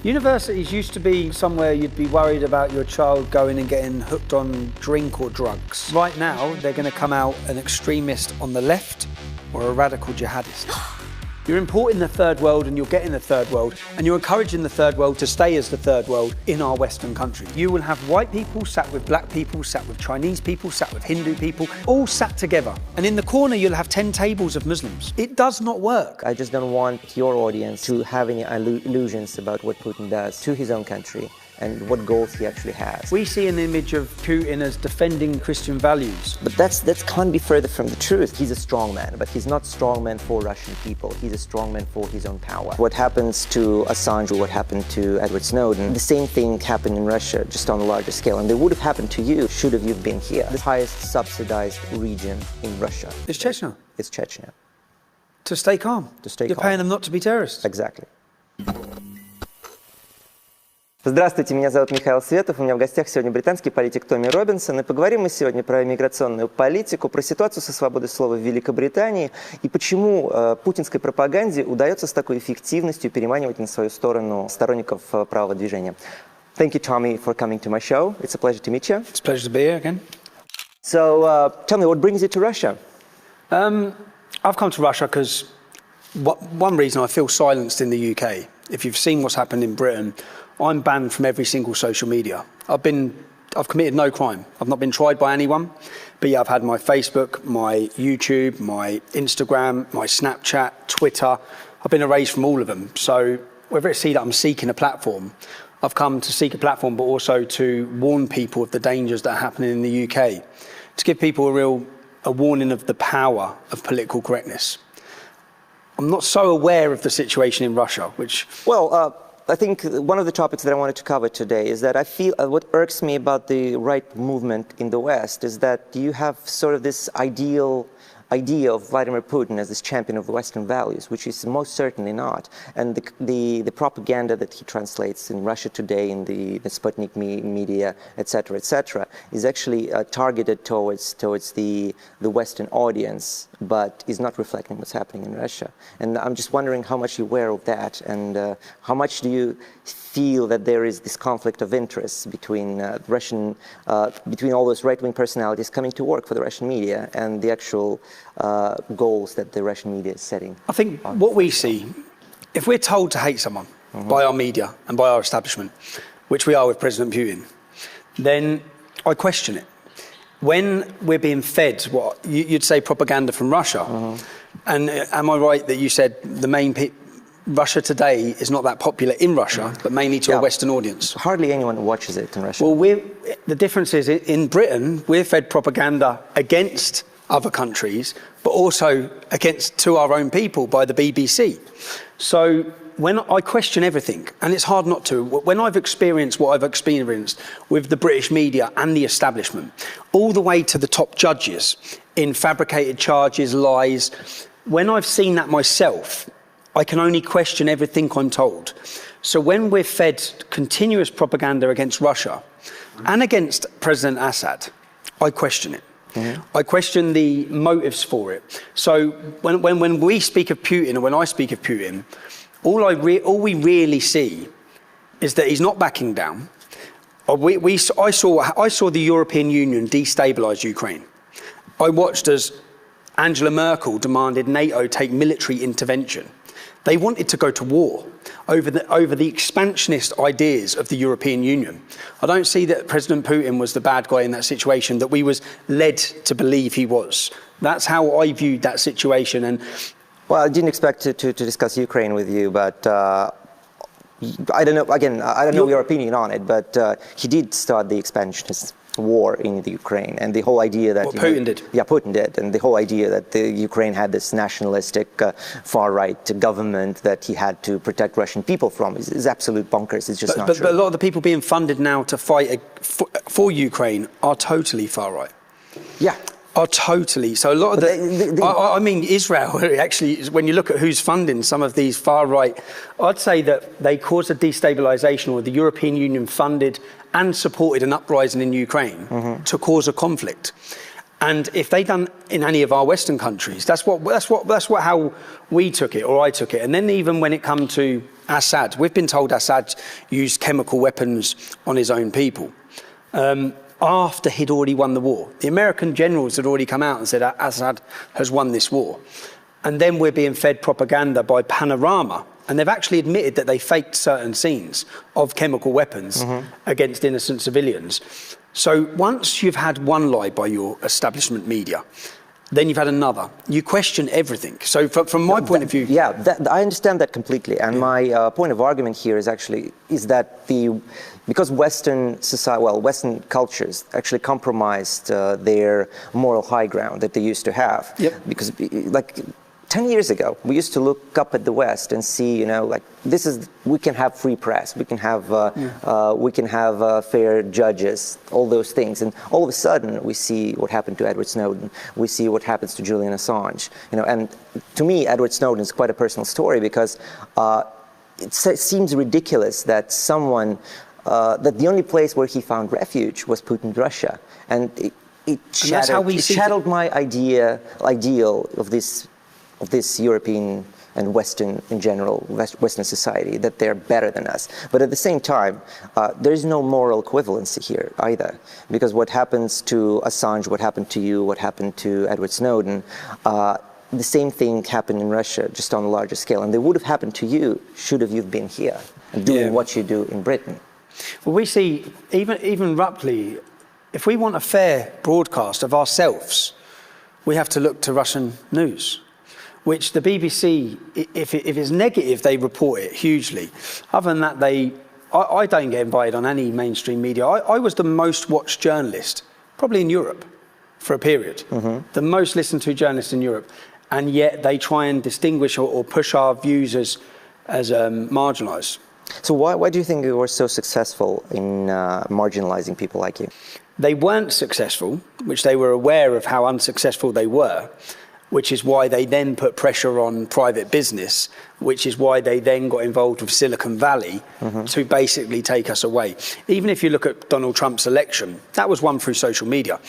Universities used to be somewhere you'd be worried about your child going and getting hooked on drink or drugs. Right now, they're going to come out an extremist on the left or a radical jihadist. You're importing the third world and you're getting the third world, and you're encouraging the third world to stay as the third world in our Western country. You will have white people sat with black people, sat with Chinese people, sat with Hindu people, all sat together. And in the corner, you'll have 10 tables of Muslims. It does not work. I just don't want your audience to have any illusions about what Putin does to his own country and what goals he actually has. We see an image of Putin as defending Christian values. But that can't be further from the truth. He's a strong man, but he's not strong man for Russian people. He's a strong man for his own power. What happens to Assange or what happened to Edward Snowden, the same thing happened in Russia, just on a larger scale. And it would have happened to you, should have you been here. The highest subsidized region in Russia. It's Chechnya. It's Chechnya. To stay calm. To stay calm. You're paying them not to be terrorists. Exactly. Здравствуйте, меня зовут Михаил Светов, у меня в гостях сегодня британский политик Томми Робинсон, и поговорим мы сегодня про миграционную политику, про ситуацию со свободой слова в Великобритании и почему путинской пропаганде удается с такой эффективностью переманивать на свою сторону сторонников правого движения. Thank you, Tommy, for coming to my show. It's a pleasure to meet you. It's a pleasure to be here again. So, tell me, what brings you to Russia? I've come to Russia because one reason I feel silenced in the UK. If you've seen what's happened in Britain, I'm banned from every single social media. I've committed no crime. I've not been tried by anyone. But yeah, I've had my Facebook, my YouTube, my Instagram, my Snapchat, Twitter. I've been erased from all of them. So whether it's that I'm seeking a platform, I've come to seek a platform, but also to warn people of the dangers that are happening in the UK. To give people a warning of the power of political correctness. I'm not so aware of the situation in Russia, which... Well, I think one of the topics that I wanted to cover today is that I feel what irks me about the right movement in the West is that you have sort of this idea of Vladimir Putin as this champion of Western values, which is most certainly not. And the propaganda that he translates in Russia today, in the Sputnik media, etc., is actually targeted towards the Western audience, but is not reflecting what's happening in Russia. And I'm just wondering how much you're aware of that, and how much do you feel that there is this conflict of interest between between all those right-wing personalities coming to work for the Russian media and the actual goals that the Russian media is setting? I think what we see, if we're told to hate someone by our media and by our establishment, which we are with President Putin, then I question it. When we're being fed what you'd say propaganda from Russia, and am I right that you said Russia today is not that popular in Russia, but mainly to a Western audience? Hardly anyone watches it in Russia. Well, the difference is in Britain, we're fed propaganda against other countries, but also to our own people by the BBC. So when I question everything, and it's hard not to, when I've experienced what I've experienced with the British media and the establishment, all the way to the top judges in fabricated charges, lies, when I've seen that myself, I can only question everything I'm told. So when we're fed continuous propaganda against Russia and against President Assad, I question it. I question the motives for it. So when we speak of Putin, or when I speak of Putin, all we really see is that he's not backing down. I saw the European Union destabilise Ukraine. I watched as Angela Merkel demanded NATO take military intervention. They wanted to go to war over the expansionist ideas of the European Union. I don't see that President Putin was the bad guy in that situation, that we was led to believe he was. That's how I viewed that situation. And well, I didn't expect to discuss Ukraine with you, but I don't know. Again, I don't know your opinion on it, but he did start the expansionist war in the Ukraine, and the whole idea that Putin did. Yeah, Putin did, and the whole idea that the Ukraine had this nationalistic far-right government that he had to protect Russian people from is absolute bonkers. It's just not true. But a lot of the people being funded now to fight for Ukraine are totally far-right. Yeah. Are totally. So a lot of I mean, Israel, actually, when you look at who's funding some of these far-right, I'd say that they caused a destabilisation, or the European Union funded and supported an uprising in Ukraine to cause a conflict. And if they done in any of our Western countries, that's how we took it, or I took it. And then even when it come to Assad, we've been told Assad used chemical weapons on his own people. After he'd already won the war. The American generals had already come out and said Assad has won this war. And then we're being fed propaganda by Panorama. And they've actually admitted that they faked certain scenes of chemical weapons against innocent civilians. So once you've had one lie by your establishment media, then you've had another. You question everything. So from my point of view... Yeah, I understand that completely. And my point of argument here is that because Western society, Western cultures actually compromised their moral high ground that they used to have. Yep. Because 10 years ago, we used to look up at the West and see, we can have free press, we can have fair judges, all those things. And all of a sudden, we see what happened to Edward Snowden. We see what happens to Julian Assange. And to me, Edward Snowden is quite a personal story because it seems ridiculous that that the only place where he found refuge was Putin's Russia. And it shattered my ideal of this European and Western, in general, Western society, that they're better than us. But at the same time, there is no moral equivalency here either. Because what happens to Assange, what happened to you, what happened to Edward Snowden, the same thing happened in Russia, just on a larger scale. And they would have happened to you, should have you been here and doing what you do in Britain. Well, we see, even roughly, if we want a fair broadcast of ourselves, we have to look to Russian news, which the BBC, if it's negative, they report it hugely. Other than that, I don't get invited on any mainstream media. I was the most watched journalist, probably in Europe, for a period. The most listened to journalist in Europe. And yet they try and distinguish or push our views as marginalised. So why do you think you were so successful in marginalising people like you? They weren't successful, which they were aware of how unsuccessful they were, which is why they then put pressure on private business, which is why they then got involved with Silicon Valley to basically take us away. Even if you look at Donald Trump's election, that was won through social media.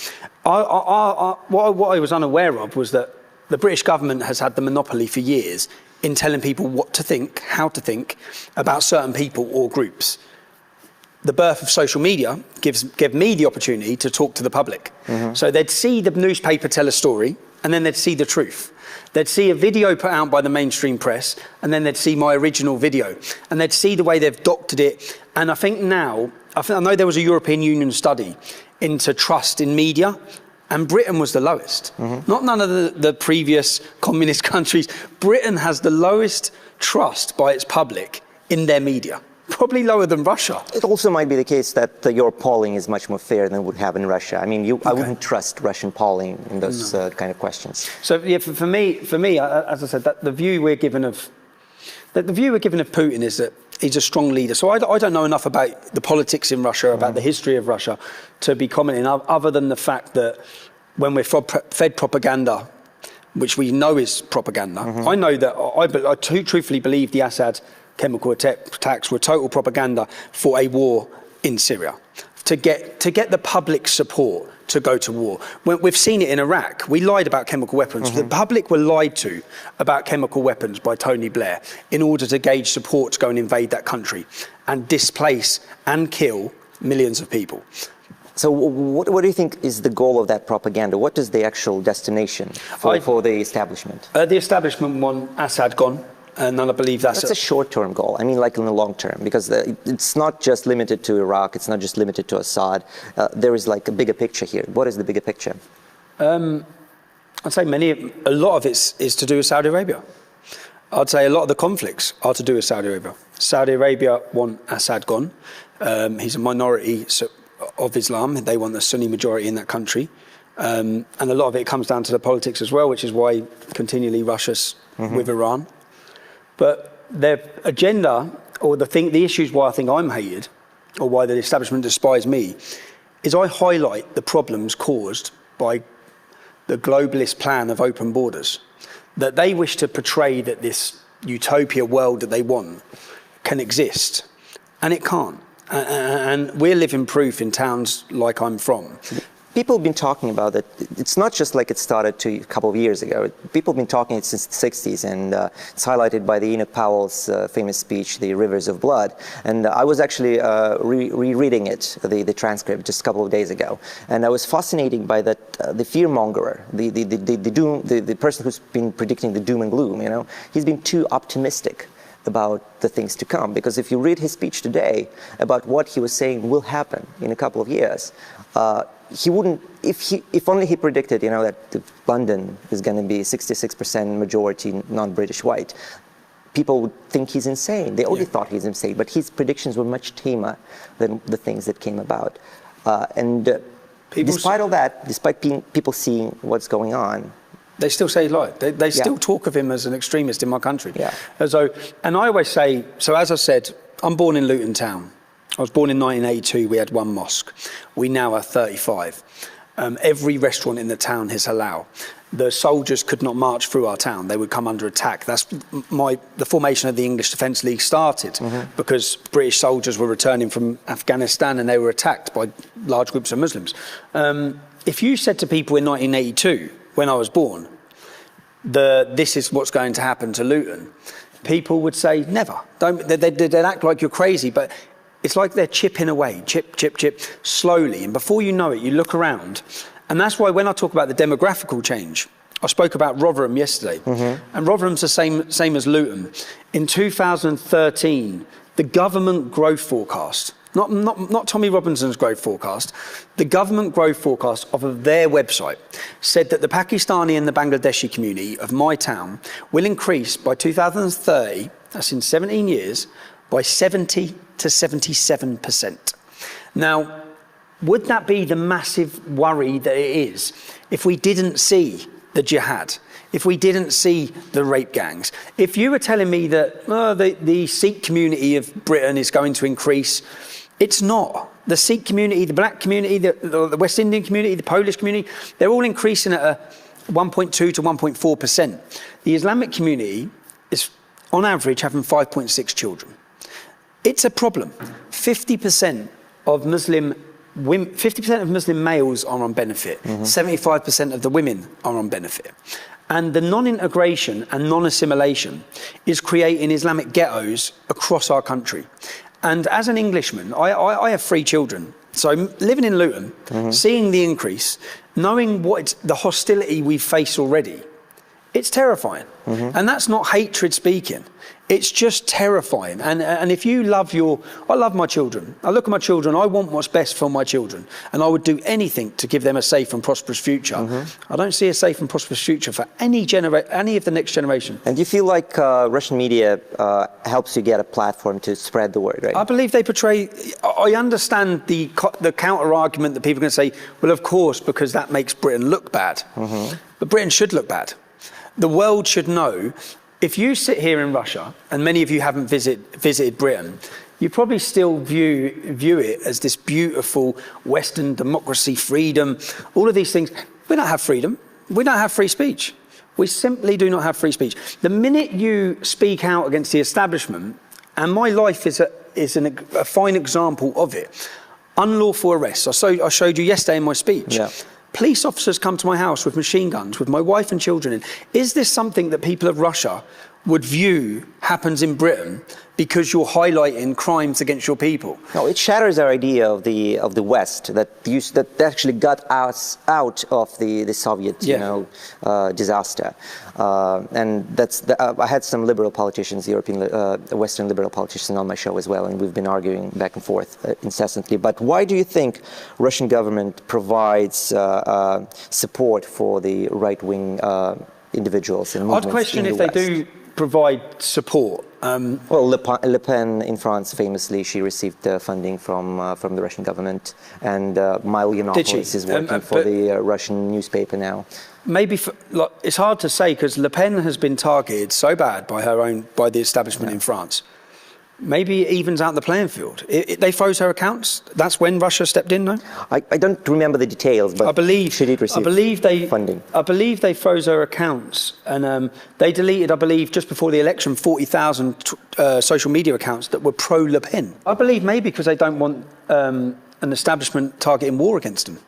What I was unaware of was that the British government has had the monopoly for years in telling people what to think, how to think about certain people or groups. The birth of social media gave me the opportunity to talk to the public. So they'd see the newspaper tell a story, and then they'd see the truth. They'd see a video put out by the mainstream press, and then they'd see my original video. And they'd see the way they've doctored it. And I think now, I know there was a European Union study into trust in media, and Britain was the lowest. Not none of the previous communist countries. Britain has the lowest trust by its public in their media. Probably lower than Russia. It also might be the case that your polling is much more fair than would have in Russia. I mean, I wouldn't trust Russian polling in those kind of questions. So yeah, for me, as I said, that the view we're given of Putin is that he's a strong leader. So I don't know enough about the politics in Russia, about the history of Russia, to be commenting, other than the fact that when we're fed propaganda, which we know is propaganda, I know that I truthfully believe the Assad chemical attacks were total propaganda for a war in Syria, to get the public support to go to war. We've seen it in Iraq. We lied about chemical weapons. The public were lied to about chemical weapons by Tony Blair in order to gauge support to go and invade that country and displace and kill millions of people. So what do you think is the goal of that propaganda? What is the actual destination for the establishment? The establishment want Assad gone. And I believe that's a short-term goal. I mean, like in the long term, because it's not just limited to Iraq. It's not just limited to Assad. There is like a bigger picture here. What is the bigger picture? I'd say a lot of it is to do with Saudi Arabia. I'd say a lot of the conflicts are to do with Saudi Arabia. Saudi Arabia want Assad gone. He's a minority of Islam. They want the Sunni majority in that country. And a lot of it comes down to the politics as well, which is why continually Russia's with Iran. But their agenda, or the issues why I think I'm hated, or why the establishment despise me, is I highlight the problems caused by the globalist plan of open borders. That they wish to portray that this utopia world that they want can exist, and it can't. And we're living proof in towns like I'm from. people have been talking about it. It's not just like it started a couple of years ago. People have been talking it since the 60s, and it's highlighted by the Enoch Powell's famous speech, The Rivers of Blood. And I was actually rereading it, the transcript, just a couple of days ago. And I was fascinated by that, the fear-mongerer, the person who's been predicting the doom and gloom, you know. He's been too optimistic about the things to come, because if you read his speech today about what he was saying will happen in a couple of years, he wouldn't, if only he predicted, you know, that London is going to be 66% majority non-British white, people would think he's insane. They already thought he's insane, but his predictions were much tamer than the things that came about. Despite all that, despite people seeing what's going on, they still say he's lied. They still talk of him as an extremist in my country. Yeah. And I always say, so as I said, I'm born in Luton Town. I was born in 1982. We had one mosque. We now have 35. Every restaurant in the town is halal. The soldiers could not march through our town. They would come under attack. That's the formation of the English Defence League started because British soldiers were returning from Afghanistan and they were attacked by large groups of Muslims. If you said to people in 1982, when I was born, this is what's going to happen to Luton, people would say, never. They'd act like you're crazy, but it's like they're chipping away, chip, slowly. And before you know it, you look around. And that's why when I talk about the demographical change, I spoke about Rotherham yesterday, and Rotherham's the same as Luton. In 2013, the government growth forecast, not Tommy Robinson's growth forecast, the government growth forecast of their website said that the Pakistani and the Bangladeshi community of my town will increase by 2030, that's in 17 years, by 70 to 77%. Now, would that be the massive worry that it is if we didn't see the jihad, if we didn't see the rape gangs? If you were telling me that the Sikh community of Britain is going to increase, it's not. The Sikh community, the black community, the West Indian community, the Polish community, they're all increasing at a 1.2 to 1.4%. The Islamic community is, on average, having 5.6 children. It's a problem. 50% of Muslim males are on benefit. 75% of the women are on benefit. And the non-integration and non-assimilation is creating Islamic ghettos across our country. And as an Englishman, I have 3 children. So living in Luton, seeing the increase, knowing the hostility we face already, it's terrifying. And that's not hatred speaking. It's just terrifying. And if you love I love my children. I look at my children, I want what's best for my children. And I would do anything to give them a safe and prosperous future. I don't see a safe and prosperous future for any of the next generation. And do you feel like Russian media helps you get a platform to spread the word, right? I believe they portray, I understand the counter argument that people are going to say, well, of course, because that makes Britain look bad. But Britain should look bad. The world should know. If you sit here in Russia, and many of you haven't visited Britain, you probably still view it as this beautiful Western democracy, freedom, all of these things. We don't have freedom. We don't have free speech. We simply do not have free speech. The minute you speak out against the establishment, and my life is a fine example of it, unlawful arrests. I showed you yesterday in my speech. Yeah. Police officers come to my house with machine guns, with my wife and children in. Is this something that people of Russia would view happens in Britain because you're highlighting crimes against your people? No, it shatters our idea of the West that actually got us out of the Soviet disaster. And I had some liberal politicians, Western liberal politicians, on my show as well, and we've been arguing back and forth incessantly. But why do you think Russian government provides support for the right-wing individuals and movements? I'd question in if the they West? do provide support. Well, Le Pen in France, famously, she received funding from the Russian government, and Milo Yiannopoulos is working for the Russian newspaper now. Maybe it's hard to say because Le Pen has been targeted so bad by the establishment in France. Maybe it evens out the playing field. They froze her accounts. That's when Russia stepped in, no? I don't remember the details, but she did receive funding. I believe they froze her accounts, and they deleted, I believe, just before the election, 40,000 social media accounts that were pro-Le Pen. I believe maybe because they don't want an establishment targeting war against them.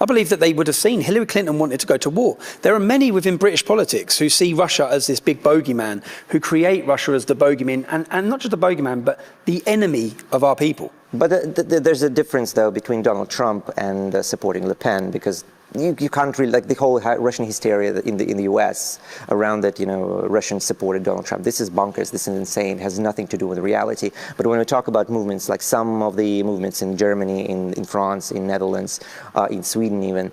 I believe that they would have seen Hillary Clinton wanted to go to war. There are many within British politics who see Russia as this big bogeyman, who create Russia as the bogeyman, and not just the bogeyman, but the enemy of our people. But there's a difference, though, between Donald Trump and supporting Le Pen, because you can't really, like the whole Russian hysteria in the US around that, Russians supported Donald Trump. This is bonkers, this is insane, it has nothing to do with reality. But when we talk about movements, like some of the movements in Germany, in France, in Netherlands, in Sweden even,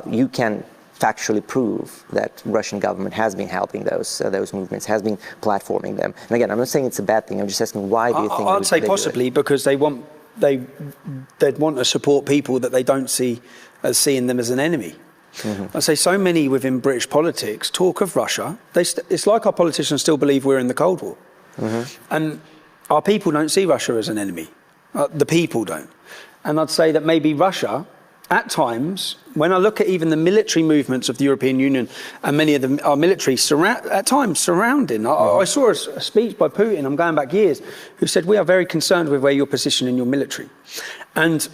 you can factually prove that Russian government has been helping those movements, has been platforming them. And again, I'm not saying it's a bad thing, I'm just asking why do you think I'd say possibly because they'd want to support people that they don't see as seeing them as an enemy. I say so many within British politics talk of Russia. It's like our politicians still believe we're in the Cold War. And our people don't see Russia as an enemy. The people don't. And I'd say that maybe Russia, at times, when I look at even the military movements of the European Union and many of them are military, at times surrounding. I saw a speech by Putin, I'm going back years, who said, we are very concerned with where you're positioned in your military. And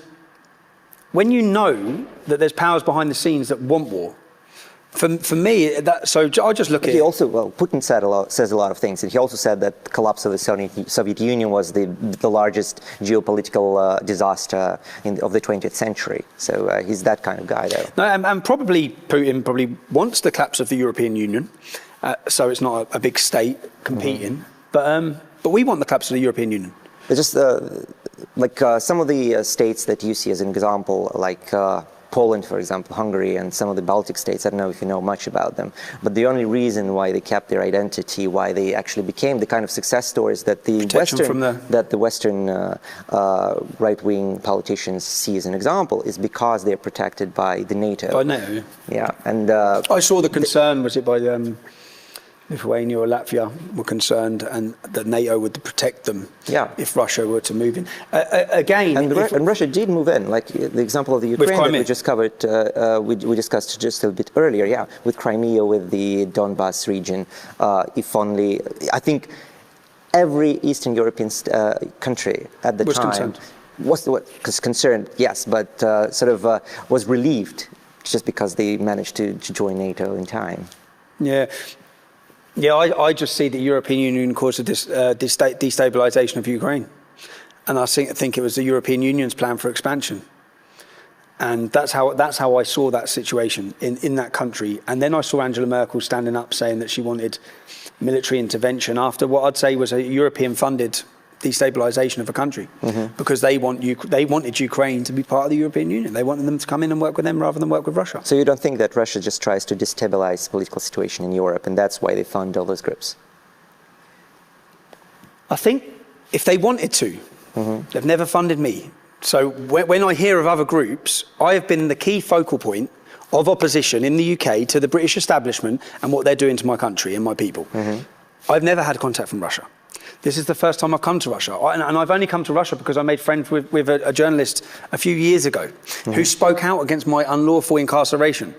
when you know that there's powers behind the scenes that want war, for me, so I just look at it. He also, Putin says a lot of things. And he also said that the collapse of the Soviet Union was the largest geopolitical disaster of the 20th century. So he's that kind of guy, though. No, and Putin probably wants the collapse of the European Union, so it's not a big state competing. But we want the collapse of the European Union. It's just some of the states that you see as an example, like Poland, for example, Hungary, and some of the Baltic states. I don't know if you know much about them, but the only reason why they kept their identity, why they actually became the kind of success stories that the Western right-wing politicians see as an example, is because they're protected by the NATO. By NATO, yeah. And I saw the concern. Was it by Lithuania or Latvia were concerned, and that NATO would protect them if Russia were to move in. And Russia did move in, like the example of the Ukraine that we just covered, we discussed just a bit earlier, with Crimea, with the Donbas region. If only, I think every Eastern European country at the time was concerned, yes, but was relieved just because they managed to join NATO in time. Yeah, I just see the European Union cause a destabilisation of Ukraine. And I think it was the European Union's plan for expansion. And that's how I saw that situation in that country. And then I saw Angela Merkel standing up saying that she wanted military intervention after what I'd say was a European-funded destabilisation of a country, because they wanted Ukraine to be part of the European Union. They wanted them to come in and work with them rather than work with Russia. So you don't think that Russia just tries to destabilise the political situation in Europe, and that's why they fund all those groups? I think if they wanted to, they've never funded me. So when I hear of other groups, I have been the key focal point of opposition in the UK to the British establishment and what they're doing to my country and my people. I've never had contact from Russia. This is the first time I've come to Russia. And I've only come to Russia because I made friends with a journalist a few years ago who spoke out against my unlawful incarceration.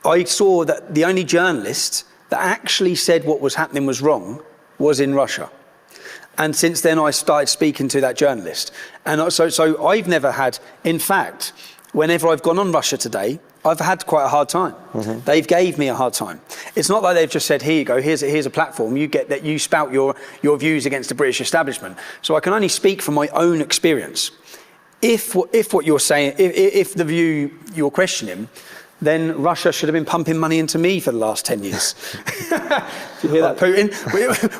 I saw that the only journalist that actually said what was happening was wrong was in Russia. And since then, I started speaking to that journalist. And so I've never had, in fact, whenever I've gone on Russia Today, I've had quite a hard time. They've gave me a hard time. It's not like they've just said, here you go, here's a platform, you get that, you spout your views against the British establishment. So I can only speak from my own experience. If what you're saying, if the view you're questioning, then Russia should have been pumping money into me for the last 10 years. Do you hear that, Putin?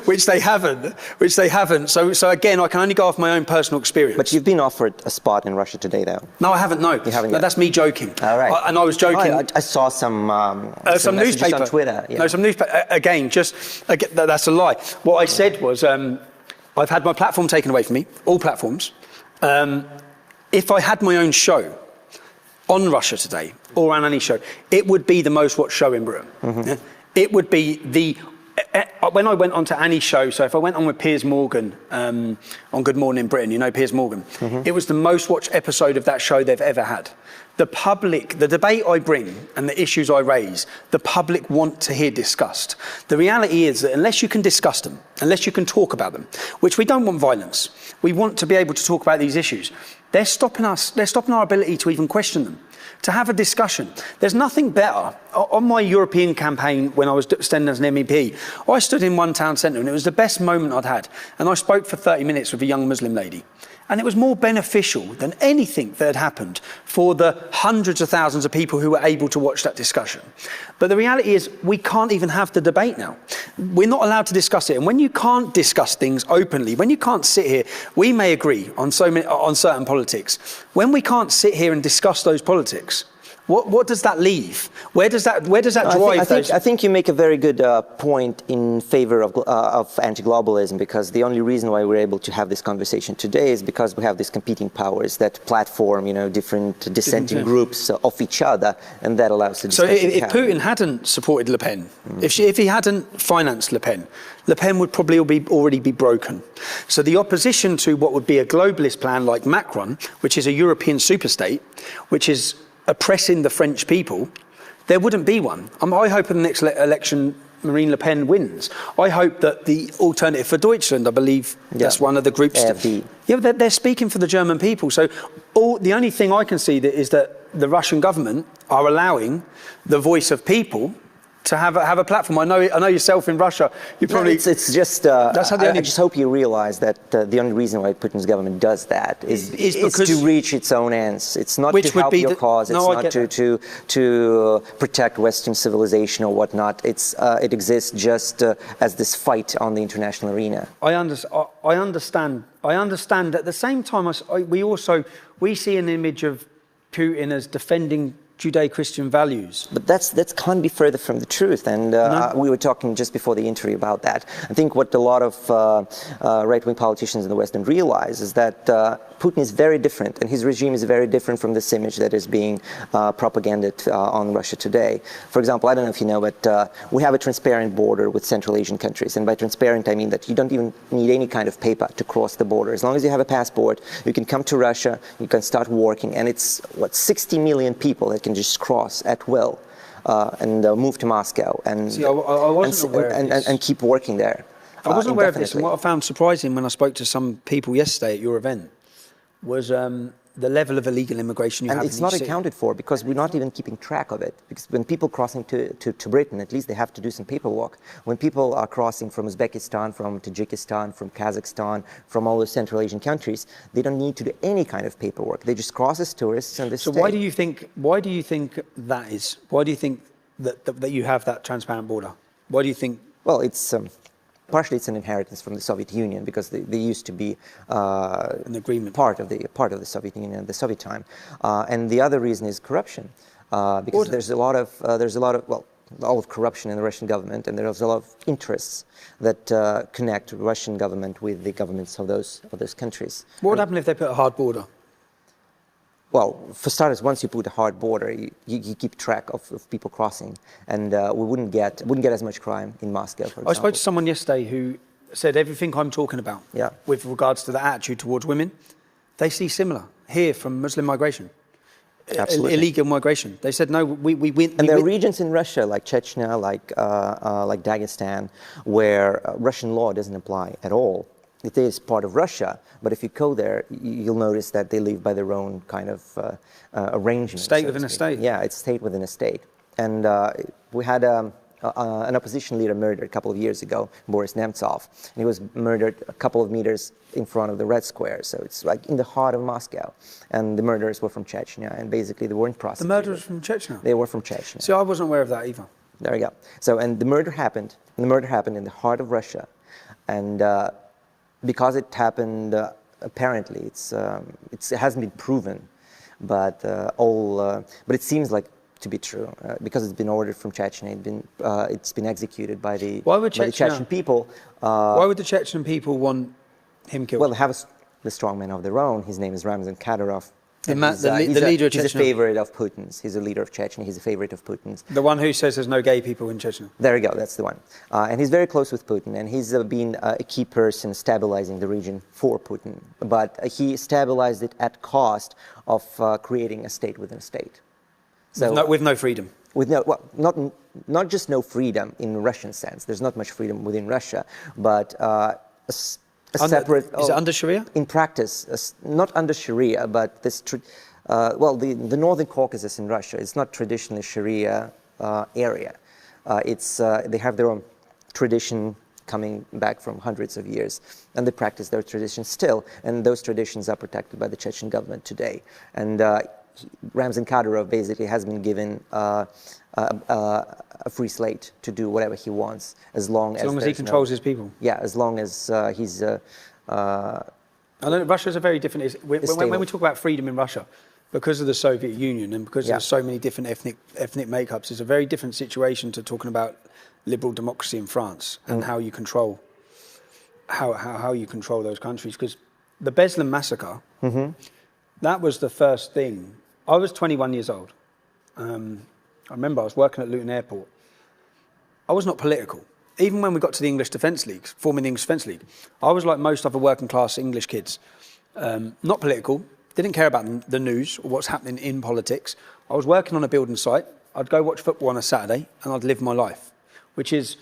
Which they haven't. So again, I can only go off my own personal experience. But you've been offered a spot in Russia Today, though. No, I haven't, no. You haven't yet. No, that's me joking. All right. And I was joking. I saw some newspaper on Twitter. Yeah. No, some newspaper. Again, that's a lie. What I said was, I've had my platform taken away from me, all platforms. If I had my own show on Russia Today, or on any show, it would be the most watched show in Britain. Yeah? It would be when I went on to Annie's show, so if I went on with Piers Morgan on Good Morning Britain, you know Piers Morgan, it was the most watched episode of that show they've ever had. The public, the debate I bring and the issues I raise, the public want to hear discussed. The reality is that unless you can discuss them, unless you can talk about them, which we don't want violence, we want to be able to talk about these issues. They're stopping us. They're stopping our ability to even question them, to have a discussion. There's nothing better. On my European campaign, when I was standing as an MEP, I stood in one town centre and it was the best moment I'd had. And I spoke for 30 minutes with a young Muslim lady. And it was more beneficial than anything that had happened for the hundreds of thousands of people who were able to watch that discussion. But the reality is we can't even have the debate now. We're not allowed to discuss it. And when you can't discuss things openly, when you can't sit here, we may agree on certain politics. When we can't sit here and discuss those politics, what does that leave? Where does that drive those? I think you make a very good point in favor of anti-globalism, because the only reason why we're able to have this conversation today is because we have these competing powers that platform, different dissenting groups of each other, and that allows the discussion to happen. So if Putin hadn't supported Le Pen, if he hadn't financed Le Pen would probably already be broken. So the opposition to what would be a globalist plan like Macron, which is a European superstate, which is oppressing the French people, there wouldn't be one. I hope in the next election Marine Le Pen wins. I hope that the Alternative for Deutschland, I believe that's one of the groups. AfD. Yeah, they're speaking for the German people. So the only thing I can see is that the Russian government are allowing the voice of people to have a platform. I know yourself in Russia. You probably. No, it's just. I just hope you realize that the only reason why Putin's government does that is to reach its own ends. It's not to help your cause. It's not to protect Western civilization or whatnot. It exists just as this fight on the international arena. I understand. At the same time, we see an image of Putin as defending Judeo-Christian values. But that can't be further from the truth. And we were talking just before the interview about that. I think what a lot of right-wing politicians in the West don't realize is that Putin is very different, and his regime is very different from this image that is being propaganded on Russia today. For example, I don't know if you know, but we have a transparent border with Central Asian countries. And by transparent, I mean that you don't even need any kind of paper to cross the border. As long as you have a passport, you can come to Russia, you can start working, and it's, 60 million people that can just cross at will and move to Moscow and keep working there. I wasn't aware of this, and what I found surprising when I spoke to some people yesterday at your event was the level of illegal immigration you have in each city. And it's not accounted for because we're not even keeping track of it. Because when people crossing to Britain, at least they have to do some paperwork. When people are crossing from Uzbekistan, from Tajikistan, from Kazakhstan, from all the Central Asian countries, they don't need to do any kind of paperwork. They just cross as tourists and they stay. So why do you think that is? Why do you think that you have that transparent border? Why do you think? Well, it's partially it's an inheritance from the Soviet Union because they used to be an agreement part of the Soviet Union at the Soviet time, and the other reason is corruption because there's a lot of corruption in the Russian government, and there's a lot of interests that connect the Russian government with the governments of those countries. What would happen if they put a hard border? Well, for starters, once you put a hard border, you keep track of people crossing, and we wouldn't get as much crime in Moscow, for example. I spoke to someone yesterday who said everything I'm talking about with regards to the attitude towards women, they see similar here from Muslim migration. Absolutely. Illegal migration. They said, no, And there are regions in Russia, like Chechnya, like Dagestan, where Russian law doesn't apply at all. It is part of Russia, but if you go there, you'll notice that they live by their own kind of arrangement. State within a state. Yeah, it's state within a state. And we had an opposition leader murdered a couple of years ago, Boris Nemtsov. And he was murdered a couple of meters in front of the Red Square, so it's like in the heart of Moscow. And the murderers were from Chechnya, and basically they weren't prosecuted. The murderers from Chechnya? They were from Chechnya. See, I wasn't aware of that either. There you go. So, and the murder happened in the heart of Russia. And because it happened, apparently, it hasn't been proven, but it seems like to be true because it's been ordered from Chechnya. It's been executed by the Chechen people. Why would the Chechen people want him killed? Well, they have the strongman of their own. His name is Ramzan Kadyrov. The leader of Chechnya. He's a favorite of Putin's. He's a leader of Chechnya. He's a favorite of Putin's. The one who says there's no gay people in Chechnya. There you go. That's the one. And he's very close with Putin. And he's been a key person stabilizing the region for Putin. But he stabilized it at cost of creating a state within a state. So with no freedom. Not just no freedom in Russian sense. There's not much freedom within Russia, but separate... Is it under Sharia? In practice, not under Sharia, but this... well, the Northern Caucasus in Russia is not traditionally Sharia area. They have their own tradition coming back from hundreds of years, and they practice their traditions still, and those traditions are protected by the Chechen government today. And Ramzan Kadyrov basically has been given a free slate to do whatever he wants, as long as he controls his people. Yeah, as long as he's... I know Russia's a very different... When we talk about freedom in Russia, because of the Soviet Union and because there's so many different ethnic makeups, it's a very different situation to talking about liberal democracy in France and how you control how you control those countries. Because the Beslan massacre, that was the first thing. I was 21 years old. I remember I was working at Luton Airport. I was not political. Even when we got to the English Defence League, forming the English Defence League, I was like most other working class English kids. Not political, didn't care about the news or what's happening in politics. I was working on a building site. I'd go watch football on a Saturday and I'd live my life, which is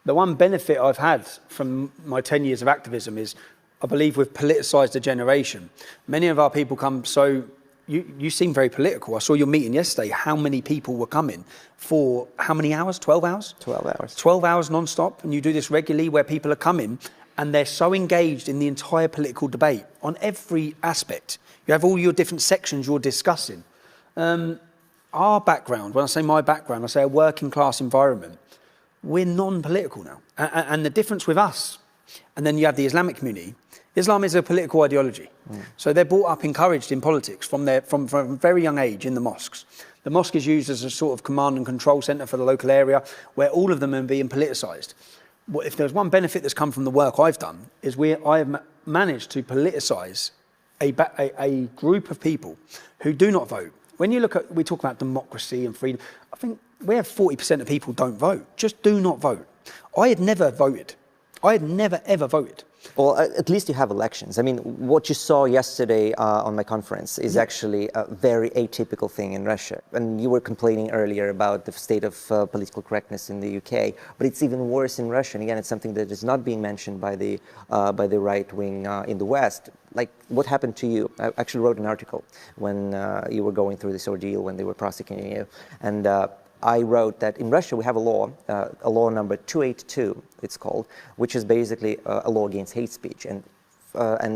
the one benefit I've had from my 10 years of activism is I believe we've politicised a generation. Many of our people come so... You seem very political. I saw your meeting yesterday, how many people were coming for how many hours? 12 hours? 12 hours. 12 hours non-stop, and you do this regularly where people are coming and they're so engaged in the entire political debate on every aspect. You have all your different sections you're discussing. Our background, when I say my background, I say a working class environment, we're non-political now. And the difference with us, and then you have the Islamic community, Islam is a political ideology. So they're brought up encouraged in politics from a very young age in the mosques. The mosque is used as a sort of command and control centre for the local area where all of them are being politicised. If there's one benefit that's come from the work I've done is I have managed to politicise a group of people who do not vote. When you look at, we talk about democracy and freedom, I think we have 40% of people don't vote, just do not vote. I had never voted. I had never, ever voted. Well, at least you have elections. I mean, what you saw yesterday on my conference is actually a very atypical thing in Russia. And you were complaining earlier about the state of political correctness in the UK, but it's even worse in Russia. And again, it's something that is not being mentioned by the right wing in the West. Like, what happened to you? I actually wrote an article when you were going through this ordeal, when they were prosecuting you. And I wrote that in Russia we have a law number 282, it's called, which is basically a law against hate speech. And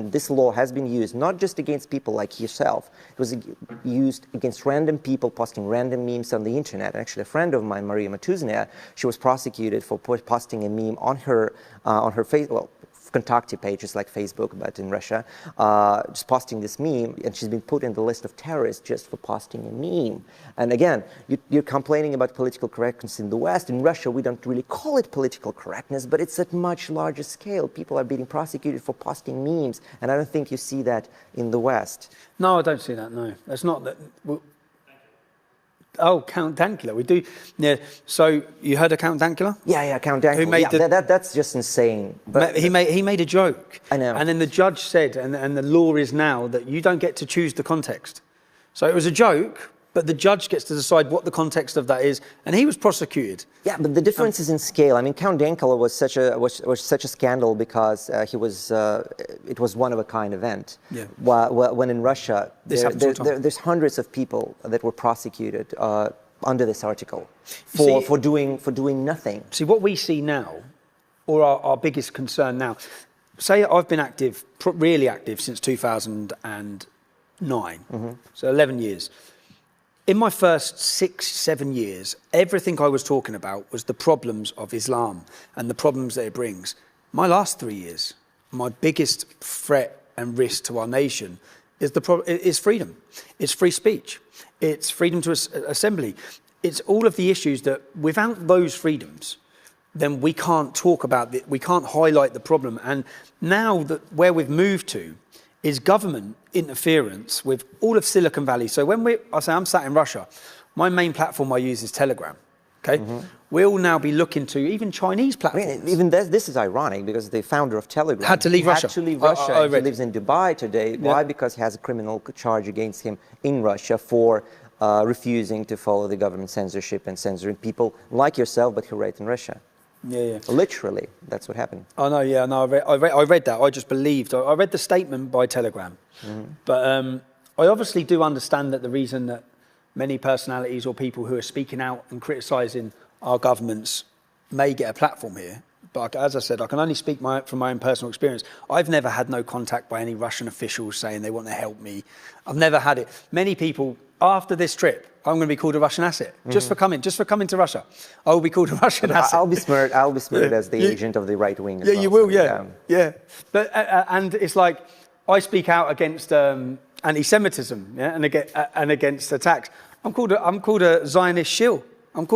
this law has been used not just against people like yourself, it was used against random people posting random memes on the internet. And actually a friend of mine, Maria Matuznia, she was prosecuted for posting a meme on her Kontakte page, is like Facebook, but in Russia, just posting this meme, and she's been put in the list of terrorists just for posting a meme. And again, you're complaining about political correctness in the West. In Russia, we don't really call it political correctness, but it's at much larger scale. People are being prosecuted for posting memes, and I don't think you see that in the West. No, I don't see that, no. That's not that... Oh, Count Dankula, we do. Yeah. So you heard of Count Dankula? Yeah, Count Dankula. Who made that's just insane. But he made a joke. I know. And then the judge said, and the law is now that you don't get to choose the context. So it was a joke, but the judge gets to decide what the context of that is, and he was prosecuted. Yeah, but the difference is in scale. I mean, Count Dankula was such a scandal because it was one-of-a-kind event. Yeah. When in Russia, there's hundreds of people that were prosecuted under this article for doing nothing. See, what we see now, or our biggest concern now, say I've been active, really active since 2009, so 11 years. In my first 6-7 years, everything I was talking about was the problems of Islam and the problems that it brings. My last 3 years, my biggest threat and risk to our nation is freedom. It's free speech. It's freedom to assembly. It's all of the issues that without those freedoms, then we can't talk about it, we can't highlight the problem. And now that where we've moved to is government interference with all of Silicon Valley. So when I'm sat in Russia, my main platform I use is Telegram. Okay, we'll now be looking to even Chinese platforms. I mean, even this is ironic because the founder of Telegram had to leave Russia. He lives in Dubai today. Yeah. Why? Because he has a criminal charge against him in Russia for refusing to follow the government censorship and censoring people like yourself, but who write in Russia. Yeah. Literally, that's what happened. I know, yeah, no, I read that. I just believed. I read the statement by Telegram. But I obviously do understand that the reason that many personalities or people who are speaking out and criticising our governments may get a platform here. But as I said, I can only speak from my own personal experience. I've never had no contact by any Russian officials saying they want to help me. I've never had it. Many people, after this trip, I'm going to be called a Russian asset just for coming to Russia. I will be called a Russian asset. I'll be smeared as the agent of the right wing. Yeah, you will. Yeah. But and it's like I speak out against anti-Semitism, and against attacks. I'm called a Zionist shill. I'm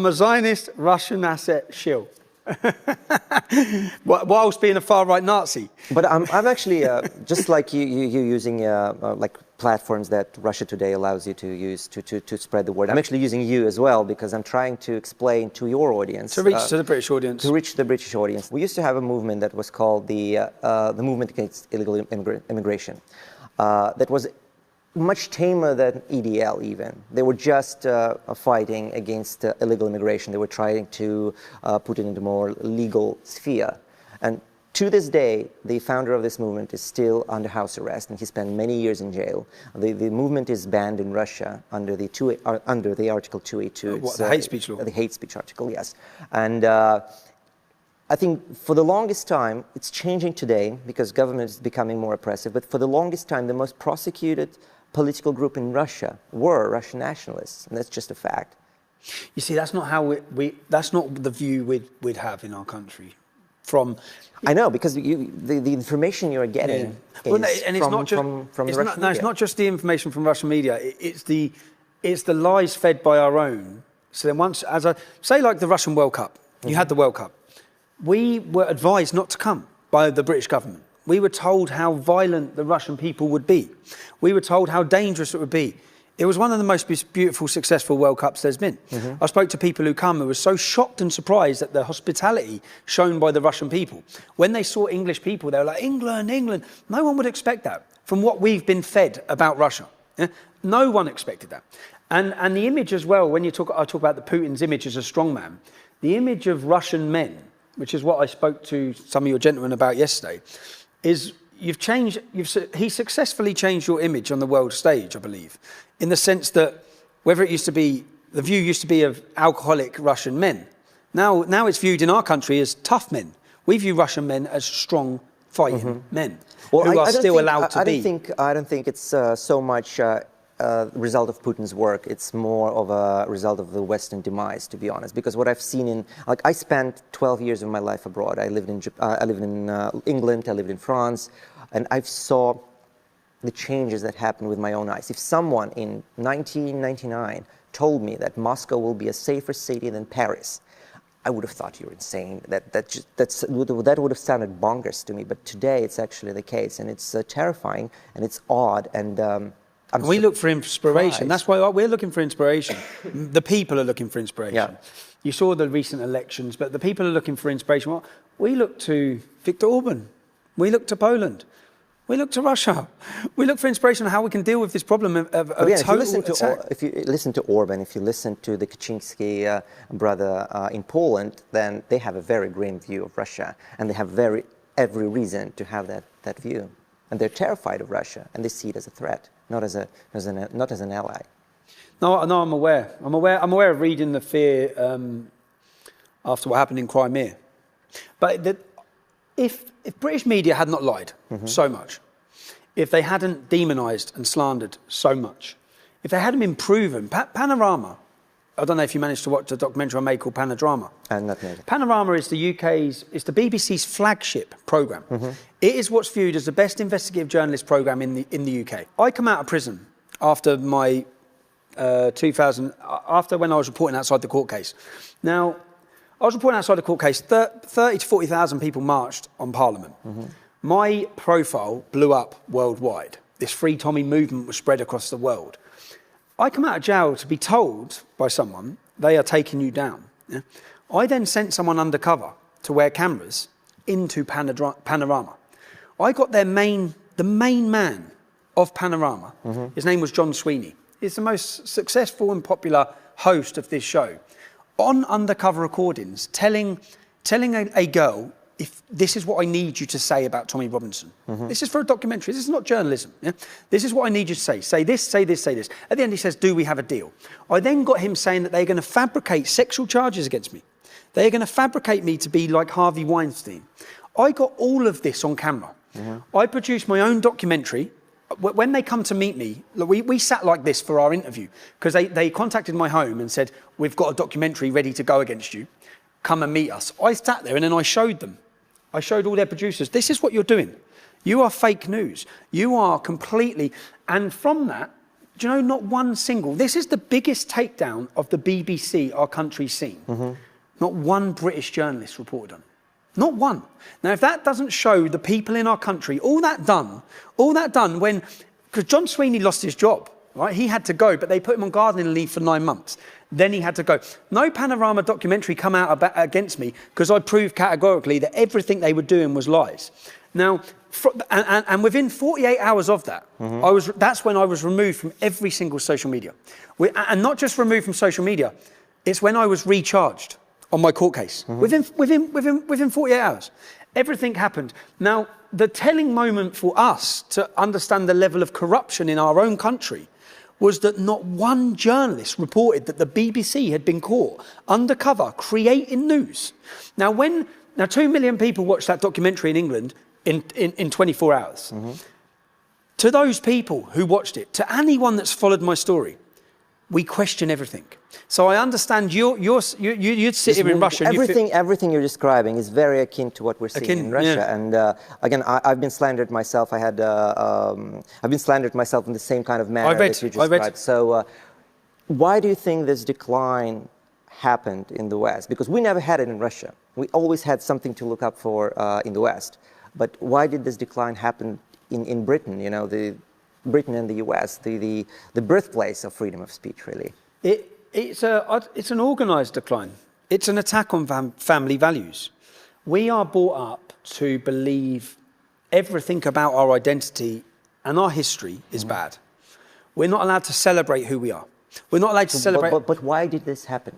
a Zionist Russian asset shill. Whilst being a far-right Nazi. But I'm actually, just like you using like platforms that Russia Today allows you to use to spread the word. I'm actually using you as well because I'm trying to explain to your audience. To reach to the British audience. To reach the British audience. We used to have a movement that was called the Movement Against Illegal Immigration. That was much tamer than EDL even. They were just fighting against illegal immigration. They were trying to put it into a more legal sphere. And to this day, the founder of this movement is still under house arrest, and he spent many years in jail. The movement is banned in Russia under the Article 282. What, the hate speech law? The hate speech article, yes. And I think for the longest time, it's changing today because government is becoming more oppressive, but for the longest time, the most prosecuted political group in Russia were Russian nationalists, and that's just a fact. You see, that's not how that's not the view we'd have in our country. I know, because the information you're getting is from the Russian media. No, it's not just the information from Russian media. It's the lies fed by our own. So then once, as I say, like the Russian World Cup, you had the World Cup. We were advised not to come by the British government. We were told how violent the Russian people would be. We were told how dangerous it would be. It was one of the most beautiful, successful World Cups there's been. I spoke to people who come who were so shocked and surprised at the hospitality shown by the Russian people. When they saw English people, they were like, England, England. No one would expect that from what we've been fed about Russia. Yeah? No one expected that. And the image as well, when I talk about the Putin's image as a strongman, the image of Russian men, which is what I spoke to some of your gentlemen about yesterday, is he successfully changed your image on the world stage, I believe, in the sense that whether it used to be, the view used to be of alcoholic Russian men. Now it's viewed in our country as tough men. We view Russian men as strong, fighting men who are still allowed to be. I don't think it's so much result of Putin's work. It's more of a result of the Western demise, to be honest. Because what I've seen I spent 12 years of my life abroad. I lived in England, I lived in France, and I saw the changes that happened with my own eyes. If someone in 1999 told me that Moscow will be a safer city than Paris, I would have thought you were insane. That would have sounded bonkers to me. But today it's actually the case, and it's terrifying, and it's odd, and we look for inspiration. That's why we're looking for inspiration. The people are looking for inspiration. Yeah. You saw the recent elections, but the people are looking for inspiration. Well, we look to Viktor Orban. We look to Poland. We look to Russia. We look for inspiration on how we can deal with this problem of total attack. If you listen to Orban, if you listen to the Kaczynski brother in Poland, then they have a very grim view of Russia, and they have every reason to have that view. And they're terrified of Russia, and they see it as a threat, not as an ally. No, I'm aware. I'm aware of reading the fear after what happened in Crimea. But if British media had not lied so much, if they hadn't demonised and slandered so much, if they hadn't been proven, Panorama, I don't know if you managed to watch the documentary I made called Panodrama. Not really. Panorama is the BBC's flagship programme. It is what's viewed as the best investigative journalist programme in the UK. I come out of prison after my after when I was reporting outside the court case. Now, I was reporting outside the court case, 30 to 40,000 people marched on Parliament. My profile blew up worldwide. This Free Tommy movement was spread across the world. I come out of jail to be told by someone, they are taking you down. Yeah? I then sent someone undercover to wear cameras into Panorama. I got the main man of Panorama. His name was John Sweeney. He's the most successful and popular host of this show. on undercover recordings telling a girl, if this is what I need you to say about Tommy Robinson. This is for a documentary. This is not journalism. Yeah? This is what I need you to say. Say this, say this, say this. At the end, he says, do we have a deal? I then got him saying that they're going to fabricate sexual charges against me. They're going to fabricate me to be like Harvey Weinstein. I got all of this on camera. I produced my own documentary. When they come to meet me, we sat like this for our interview because they contacted my home and said, we've got a documentary ready to go against you. Come and meet us. I sat there and then I showed them. I showed all their producers, this is what you're doing. You are fake news. You are completely, and from that, do you know, not one single, this is the biggest takedown of the BBC our country's seen. Not one British journalist reported on it. Not one. Now, if that doesn't show the people in our country, all that done when, because John Sweeney lost his job, right? He had to go, but they put him on gardening leave for 9 months. Then he had to go. No Panorama documentary come out against me because I proved categorically that everything they were doing was lies. Now, and within 48 hours of that, that's when I was removed from every single social media. And not just removed from social media, it's when I was recharged on my court case. Within 48 hours. Everything happened. Now, the telling moment for us to understand the level of corruption in our own country was that not one journalist reported that the BBC had been caught undercover creating news. Now 2 million people watched that documentary in England in 24 hours. To those people who watched it, to anyone that's followed my story, we question everything. So I understand you'd sit here in Russia. Everything you're describing is very akin to what we're seeing in Russia. Yeah. And again, I've been slandered myself. I've been slandered myself in the same kind of manner that you described. So why do you think this decline happened in the West? Because we never had it in Russia. We always had something to look up for in the West. But why did this decline happen in Britain? You know, Britain and the US, the birthplace of freedom of speech, really. It's an organised decline. It's an attack on family values. We are brought up to believe everything about our identity and our history is bad. We're not allowed to celebrate who we are. We're not allowed to celebrate. But why did this happen?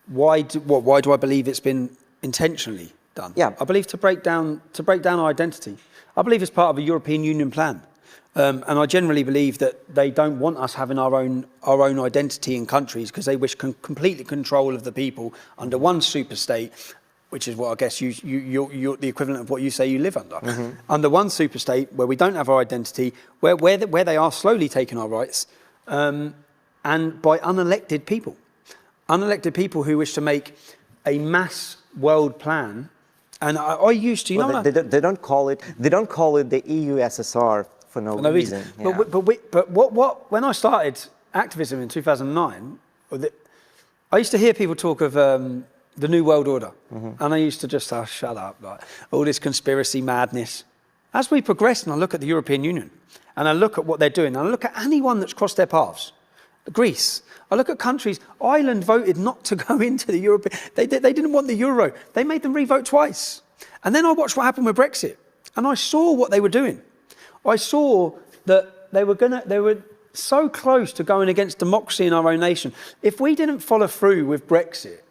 Why do I believe it's been intentionally done? Yeah. I believe to break down our identity. I believe it's part of a European Union plan. And I generally believe that they don't want us having our own identity in countries because they wish completely control of the people under one super state, which is what I guess you're the equivalent of what you say you live under. Under one super state where we don't have our identity, where they are slowly taking our rights, and by unelected people who wish to make a mass world plan. And I used to, they don't call it the EUSSR. For no reason. Yeah. But what when I started activism in 2009, I used to hear people talk of the New World Order, and I used to just say, shut up, like all this conspiracy madness. As we progress, and I look at the European Union, and I look at what they're doing, and I look at anyone that's crossed their paths, Greece. I look at countries. Ireland voted not to go into the European. They didn't want the euro. They made them re-vote twice, and then I watched what happened with Brexit, and I saw what they were doing. I saw that they were so close to going against democracy in our own nation. If we didn't follow through with Brexit,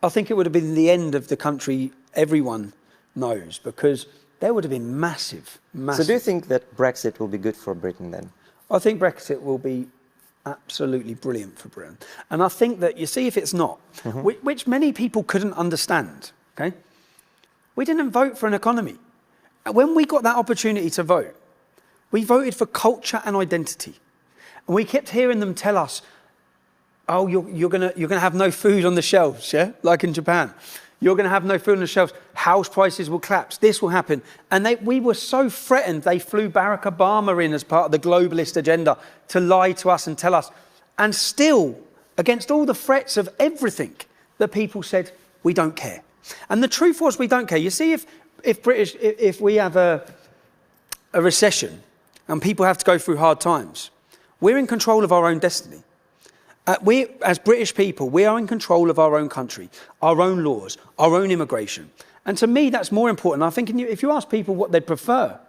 I think it would have been the end of the country everyone knows, because there would have been massive. So do you think that Brexit will be good for Britain then? I think Brexit will be absolutely brilliant for Britain. And I think that, you see, if it's not, which many people couldn't understand, okay? We didn't vote for an economy. When we got that opportunity to vote, we voted for culture and identity. And we kept hearing them tell us, oh, you're gonna have no food on the shelves, yeah? Like in Japan. You're gonna have no food on the shelves. House prices will collapse. This will happen. And we were so threatened, they flew Barack Obama in as part of the globalist agenda to lie to us and tell us. And still, against all the threats of everything, the people said, we don't care. And the truth was, we don't care. You see, if we have a recession and people have to go through hard times, we're in control of our own destiny. We, as British people, we are in control of our own country, our own laws, our own immigration. And to me, that's more important. I think if you ask people what they'd prefer,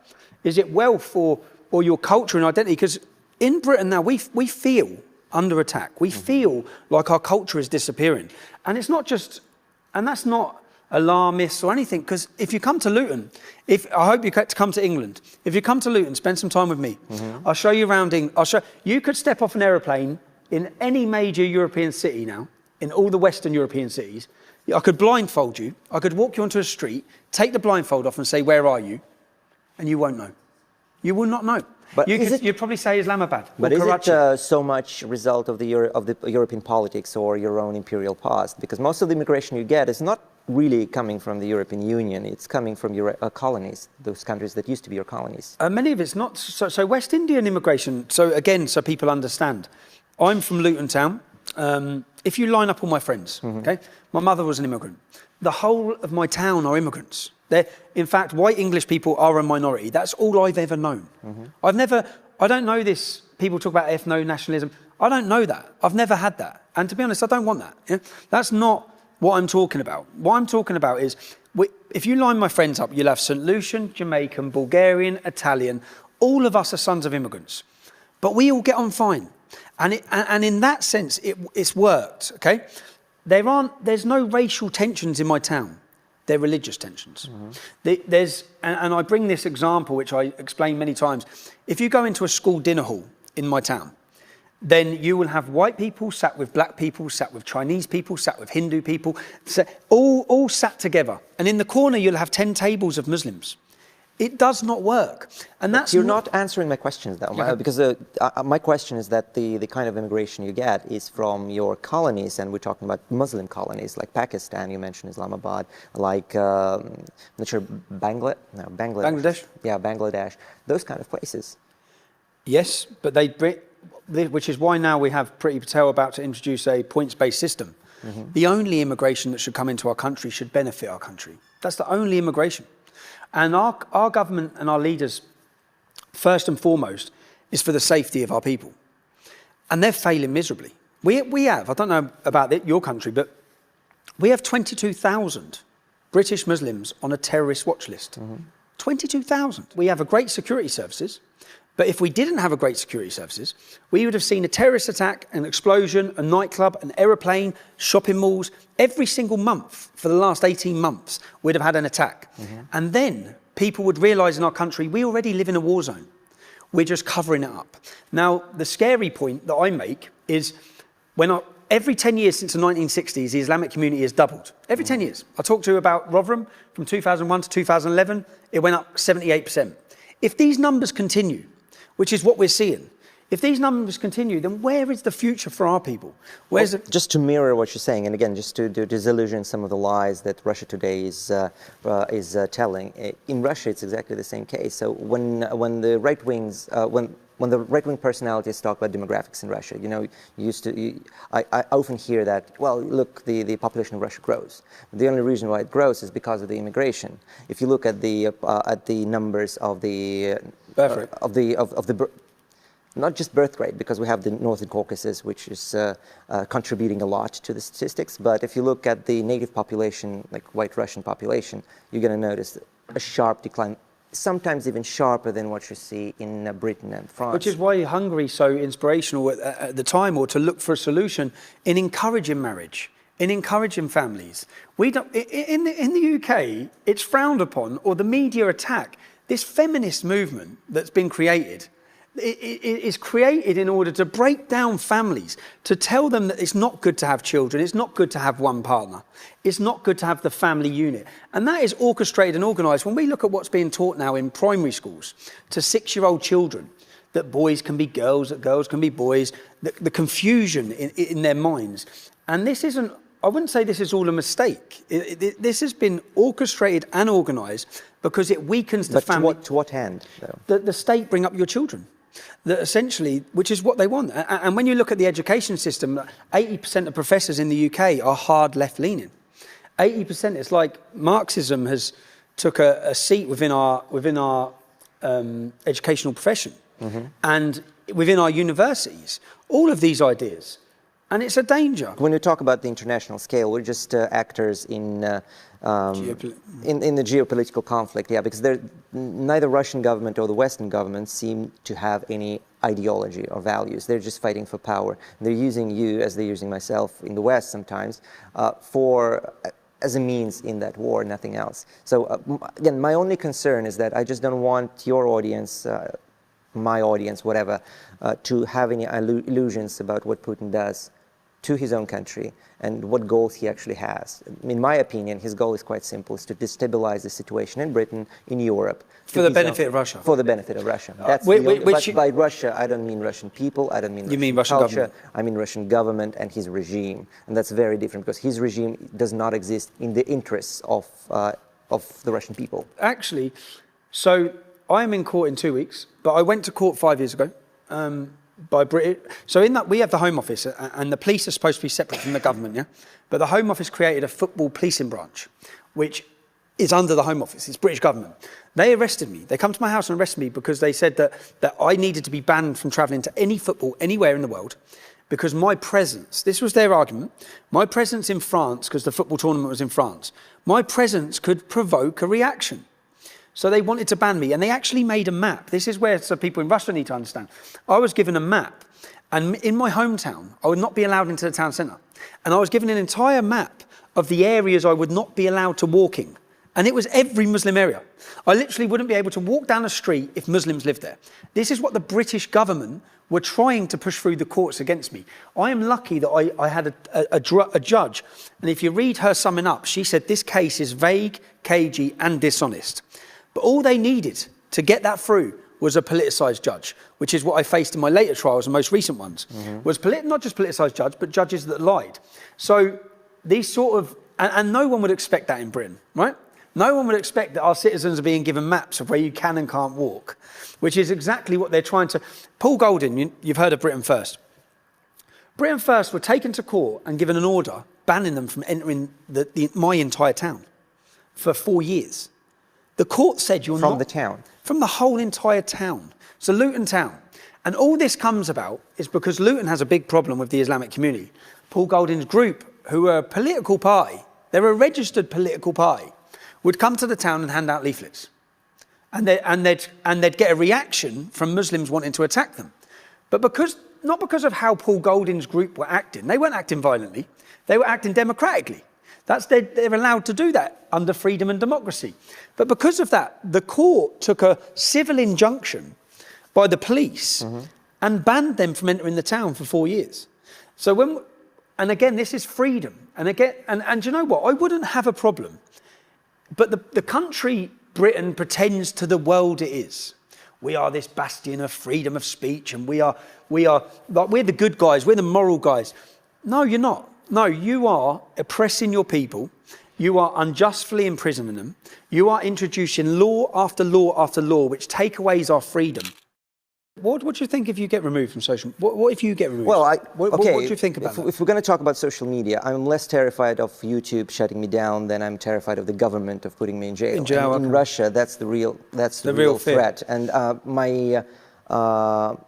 is it wealth or your culture and identity? Because in Britain now, we feel under attack. We feel like our culture is disappearing. And it's not just, and that's not alarmist or anything, because if you come to Luton, I hope you get to come to England. If you come to Luton, spend some time with me. I'll show you around. You could step off an aeroplane in any major European city now, in all the Western European cities. I could blindfold you. I could walk you onto a street, take the blindfold off and say, where are you? And you won't know. You will not know. But you'd probably say Islamabad. But is it so much a result of the European politics or your own imperial past? Because most of the immigration you get is not really coming from the European Union. It's coming from your colonies, those countries that used to be your colonies. Many of it's not. So West Indian immigration, so again, so people understand. I'm from Luton Town. If you line up all my friends, okay, my mother was an immigrant. The whole of my town are immigrants. In fact, white English people are a minority. That's all I've ever known. I don't know this, people talk about ethno-nationalism. I don't know that. I've never had that. And to be honest, I don't want that. You know? That's not what I'm talking about. What I'm talking about is, if you line my friends up, you'll have St. Lucian, Jamaican, Bulgarian, Italian. All of us are sons of immigrants. But we all get on fine. And in that sense, it's worked, okay? There's no racial tensions in my town. They're religious tensions. And I bring this example, which I explain many times. If you go into a school dinner hall in my town, then you will have white people sat with black people, sat with Chinese people, sat with Hindu people, all sat together. And in the corner, you'll have 10 tables of Muslims. It does not work. And that's you're not answering my questions, though, because my question is that the kind of immigration you get is from your colonies, and we're talking about Muslim colonies, like Pakistan, you mentioned Islamabad, like, I'm not sure, Bangladesh? Yeah, Bangladesh, those kind of places. Yes, but which is why now we have Priti Patel about to introduce a points-based system. The only immigration that should come into our country should benefit our country. That's the only immigration. And our government and our leaders, first and foremost, is for the safety of our people. And they're failing miserably. We have, I don't know about your country, but we have 22,000 British Muslims on a terrorist watch list. 22,000. We have a great security services, but if we didn't have a great security services, we would have seen a terrorist attack, an explosion, a nightclub, an aeroplane, shopping malls. Every single month for the last 18 months, we'd have had an attack. And then people would realise in our country, we already live in a war zone. We're just covering it up. Now, the scary point that I make is every 10 years since the 1960s, the Islamic community has doubled. Every 10 years. I talked to you about Rotherham from 2001 to 2011. It went up 78%. If these numbers continue, which is what we're seeing, if these numbers continue, then where is the future for our people? Just to mirror what you're saying, and again, just to disillusion some of the lies that Russia today is telling. In Russia, it's exactly the same case. So when the right wings, when the right-wing personalities talk about demographics in Russia, you know, I often hear that, well, look, the population of Russia grows. The only reason why it grows is because of the immigration. If you look at the numbers of the not just birth rate, because we have the Northern Caucasus, which is contributing a lot to the statistics, but if you look at the native population, like white Russian population, you're going to notice a sharp decline, sometimes even sharper than what you see in Britain and France. Which is why Hungary is so inspirational at the time, or to look for a solution in encouraging marriage, in encouraging families. We don't, in the UK, it's frowned upon, or the media attack this feminist movement that's been created. It is created in order to break down families, to tell them that it's not good to have children, it's not good to have one partner, it's not good to have the family unit. And that is orchestrated and organised. When we look at what's being taught now in primary schools to 6-year-old children, that boys can be girls, that girls can be boys, the confusion in their minds. And this isn't, I wouldn't say this is all a mistake. This has been orchestrated and organised because it weakens the family. To what end, though? The state bring up your children. That essentially, which is what they want. And when you look at the education system, 80% of professors in the UK are hard left-leaning. 80%, it's like Marxism has took a seat within our educational profession and within our universities. All of these ideas. And it's a danger. When we talk about the international scale, we're just actors in the geopolitical conflict, yeah, because neither Russian government or the Western government seem to have any ideology or values. They're just fighting for power. They're using you, as they're using myself in the West sometimes, as a means in that war, nothing else. So again, my only concern is that I just don't want your audience, my audience, whatever, to have any illusions about what Putin does to his own country and what goals he actually has. In my opinion, his goal is quite simple: is to destabilize the situation in Britain, in Europe. For the benefit of Russia. For the benefit of Russia. That's by Russia, I don't mean Russian people, I don't mean Russian culture, government. I mean Russian government and his regime. And that's very different, because his regime does not exist in the interests of the Russian people. Actually, so I am in court in 2 weeks, but I went to court 5 years ago. By British. So in that, we have the Home Office, and the police are supposed to be separate from the government, yeah? But the Home Office created a football policing branch, which is under the Home Office. It's British government. They arrested me. They come to my house and arrested me because they said that I needed to be banned from travelling to any football anywhere in the world, because my presence, this was their argument, my presence in France, because the football tournament was in France, my presence could provoke a reaction. So they wanted to ban me, and they actually made a map. This is where people in Russia need to understand. I was given a map, and in my hometown, I would not be allowed into the town centre. And I was given an entire map of the areas I would not be allowed to walk in. And it was every Muslim area. I literally wouldn't be able to walk down a street if Muslims lived there. This is what the British government were trying to push through the courts against me. I am lucky that I had a judge, and if you read her summing up, she said this case is vague, cagey, and dishonest. But all they needed to get that through was a politicised judge, which is what I faced in my later trials and most recent ones, was not just politicised judge, but judges that lied. So these sort of, and no one would expect that in Britain, right? No one would expect that our citizens are being given maps of where you can and can't walk, which is exactly what they're trying to. Paul Golding, you've heard of Britain First. Britain First were taken to court and given an order banning them from entering my entire town for 4 years. The court said you're not... From the town? From the whole entire town. So Luton town. And all this comes about is because Luton has a big problem with the Islamic community. Paul Golding's group, who are a political party, they're a registered political party, would come to the town and hand out leaflets. And they'd get a reaction from Muslims wanting to attack them. But not because of how Paul Golding's group were acting. They weren't acting violently. They were acting democratically. They're allowed to do that under freedom and democracy. But because of that, the court took a civil injunction by the police and banned them from entering the town for 4 years. So and again, this is freedom. And you know what? I wouldn't have a problem. But the country, Britain, pretends to the world it is. We are this bastion of freedom of speech, and we're the good guys, we're the moral guys. No, you're not. No, you are oppressing your people. You are unjustly imprisoning them. You are introducing law after law after law, which take away our freedom. What do you think if you get removed from social? What if you get removed? Well, what do you think about that? If we're going to talk about social media, I'm less terrified of YouTube shutting me down than I'm terrified of the government of putting me in jail. In Russia, that's the real threat. And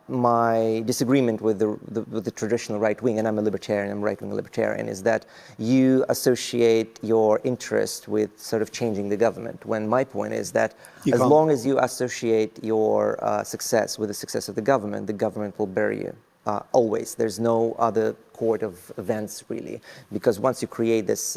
my disagreement with the traditional right wing, and I'm a libertarian, I'm right-wing libertarian, is that you associate your interest with sort of changing the government, when my point is that as long as you associate your success with the success of the government will bury you. Always. There's no other court of events, really, because once you create these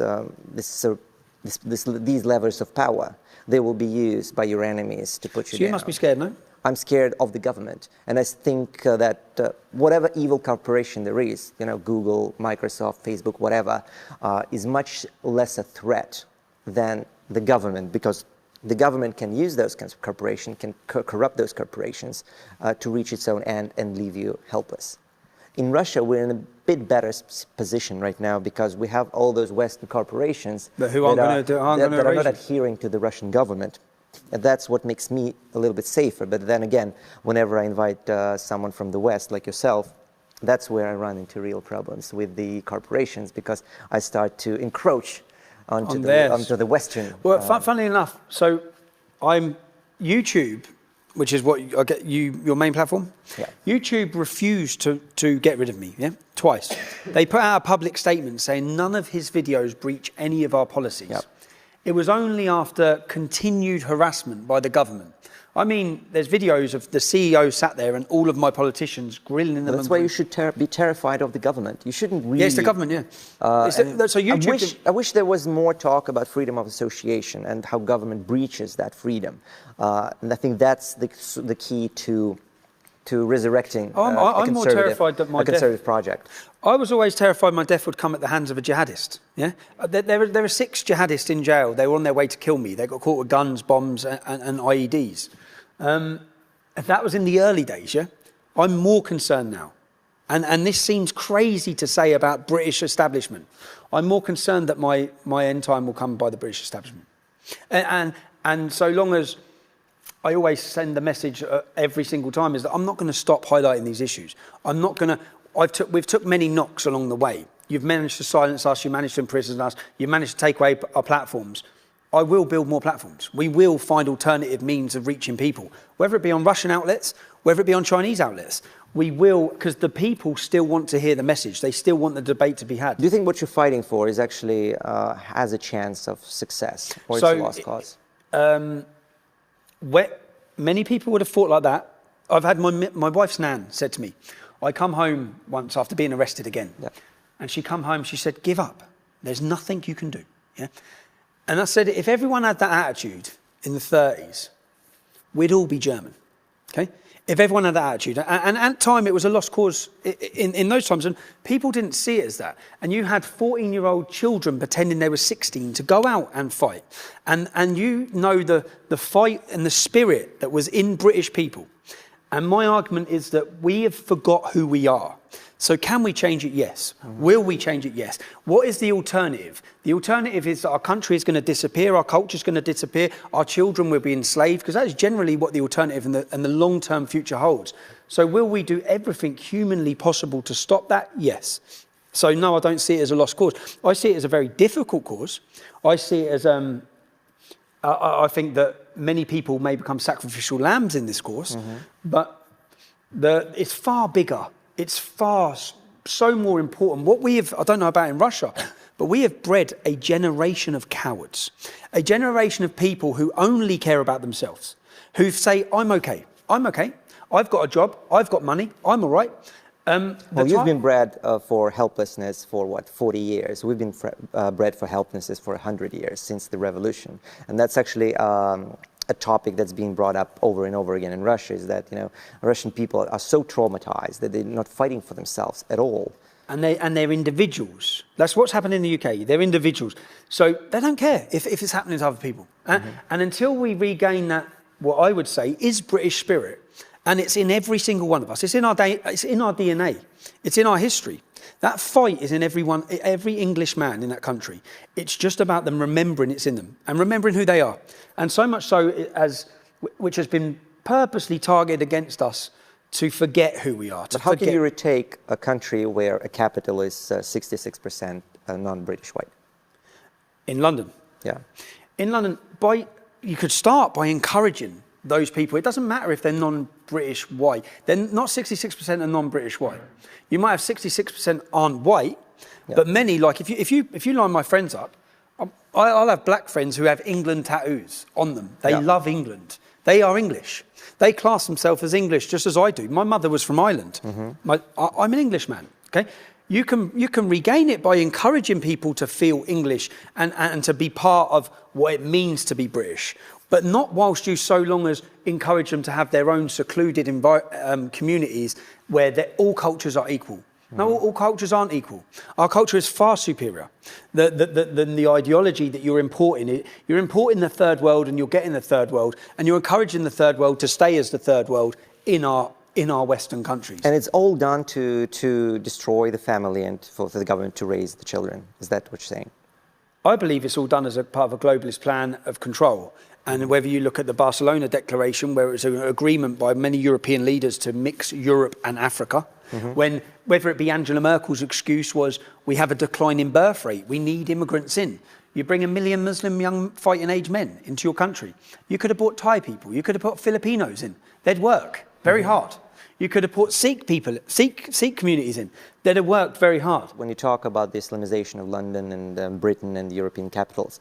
levers of power, they will be used by your enemies to put you down. So you must be scared, no? I'm scared of the government, and I think that whatever evil corporation there is, Google, Microsoft, Facebook, whatever, is much less a threat than the government, because the government can use those kinds of corporations, can corrupt those corporations to reach its own end and leave you helpless. In Russia, we're in a bit better position right now because we have all those Western corporations that are not adhering to the Russian government. And that's what makes me a little bit safer. But then again, whenever I invite someone from the West, like yourself, that's where I run into real problems with the corporations, because I start to encroach onto the Western. Well, funnily enough, so YouTube, which is what I get your main platform. Yeah. YouTube refused to get rid of me, twice. They put out a public statement saying none of his videos breach any of our policies. Yep. It was only after continued harassment by the government. I mean, there's videos of the CEO sat there and all of my politicians grilling them. That's why you should be terrified of the government. You shouldn't really... Yeah, it's the government, so YouTube... I wish there was more talk about freedom of association and how government breaches that freedom. And I think that's the key to resurrecting I'm more terrified that a conservative project. I was always terrified my death would come at the hands of a jihadist. Yeah, there are 6 jihadists in jail. They were on their way to kill me. They got caught with guns, bombs, and IEDs. That was in the early days. Yeah, I'm more concerned now, and this seems crazy to say about British establishment. I'm more concerned that my end time will come by the British establishment, and so long as I always send the message every single time is that I'm not going to stop highlighting these issues. I'm not going to. We've took many knocks along the way. You've managed to silence us. You managed to imprison us. You managed to take away our platforms. I will build more platforms. We will find alternative means of reaching people, whether it be on Russian outlets, whether it be on Chinese outlets. We will, because the people still want to hear the message. They still want the debate to be had. Do you think what you're fighting for is actually has a chance of success, or it's a lost cause? Many people would have thought like that. I've had my wife's nan said to me, I come home once after being arrested again. Yeah. And she come home, she said, give up. There's nothing you can do. Yeah. And I said, if everyone had that attitude in the 30s, we'd all be German. Okay? If everyone had that attitude, and at the time it was a lost cause in those times, and people didn't see it as that. And you had 14-year-old children pretending they were 16 to go out and fight. And you know the fight and the spirit that was in British people. And my argument is that we have forgot who we are. So can we change it? Yes. Will we change it? Yes. What is the alternative? The alternative is that our country is going to disappear, our culture is going to disappear, our children will be enslaved, because that is generally what the alternative and the long-term future holds. So will we do everything humanly possible to stop that? Yes. So no, I don't see it as a lost cause. I see it as a very difficult cause. I see it as... I think that many people may become sacrificial lambs in this course, but it's far bigger. It's so more important. What we have, I don't know about in Russia, but we have bred a generation of cowards, a generation of people who only care about themselves, who say, I'm okay, I've got a job, I've got money, I'm all right. Well, you've been bred for helplessness for, what, 40 years? We've been bred for helplessness for 100 years, since the revolution. And that's actually a topic that's being brought up over and over again in Russia, is that, Russian people are so traumatized that they're not fighting for themselves at all. And they're individuals. That's what's happened in the UK. They're individuals. So they don't care if it's happening to other people. And until we regain that, what I would say is British spirit, and it's in every single one of us. It's in our DNA. It's in our history. That fight is in every English man in that country. It's just about them remembering it's in them and remembering who they are. And so much so which has been purposely targeted against us to forget who we are. But how can you retake a country where a capital is 66% non-British white? In London. Yeah. In London, you could start by encouraging those people. It doesn't matter if they're non-British white. They're not 66% are non-British white. You might have 66% aren't white, but many, like if you line my friends up, I'll have black friends who have England tattoos on them. They love England. They are English. They class themselves as English just as I do. My mother was from Ireland. I'm an Englishman. Okay. You can regain it by encouraging people to feel English and to be part of what it means to be British, but not whilst you so long as encourage them to have their own secluded communities where all cultures are equal. No, all cultures aren't equal. Our culture is far superior than the ideology that you're importing. You're importing the third world and you're getting the third world, and you're encouraging the third world to stay as the third world in our Western countries. And it's all done to destroy the family and for the government to raise the children. Is that what you're saying? I believe it's all done as a part of a globalist plan of control. And whether you look at the Barcelona Declaration, where it's an agreement by many European leaders to mix Europe and Africa, whether it be Angela Merkel's excuse was, we have a decline in birth rate, we need immigrants in. You bring 1 million Muslim young fighting age men into your country. You could have brought Thai people. You could have put Filipinos in. They'd work very hard. You could have put Sikh people, Sikh communities in. They'd have worked very hard. When you talk about the Islamization of London and Britain and the European capitals,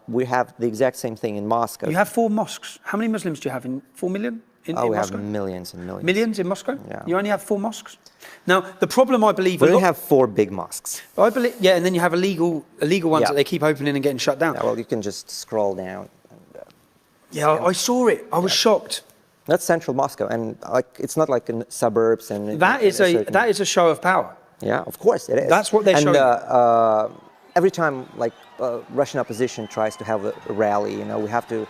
we have the exact same thing in Moscow. You have 4 mosques. How many Muslims do you have? 4 million in we Moscow? have millions and millions. Millions in Moscow? Yeah. You only have 4 mosques? Now, the problem I believe... We only have 4 big mosques. I believe, yeah, and then you have illegal ones that they keep opening and getting shut down. Yeah, well, you can just scroll down. Yeah, I saw it. I was shocked. That's central Moscow, and it's not like in suburbs. And that is a show of power. Yeah, of course it is. That's what they're showing. And every time, like Russian opposition tries to have a rally, you know, we have to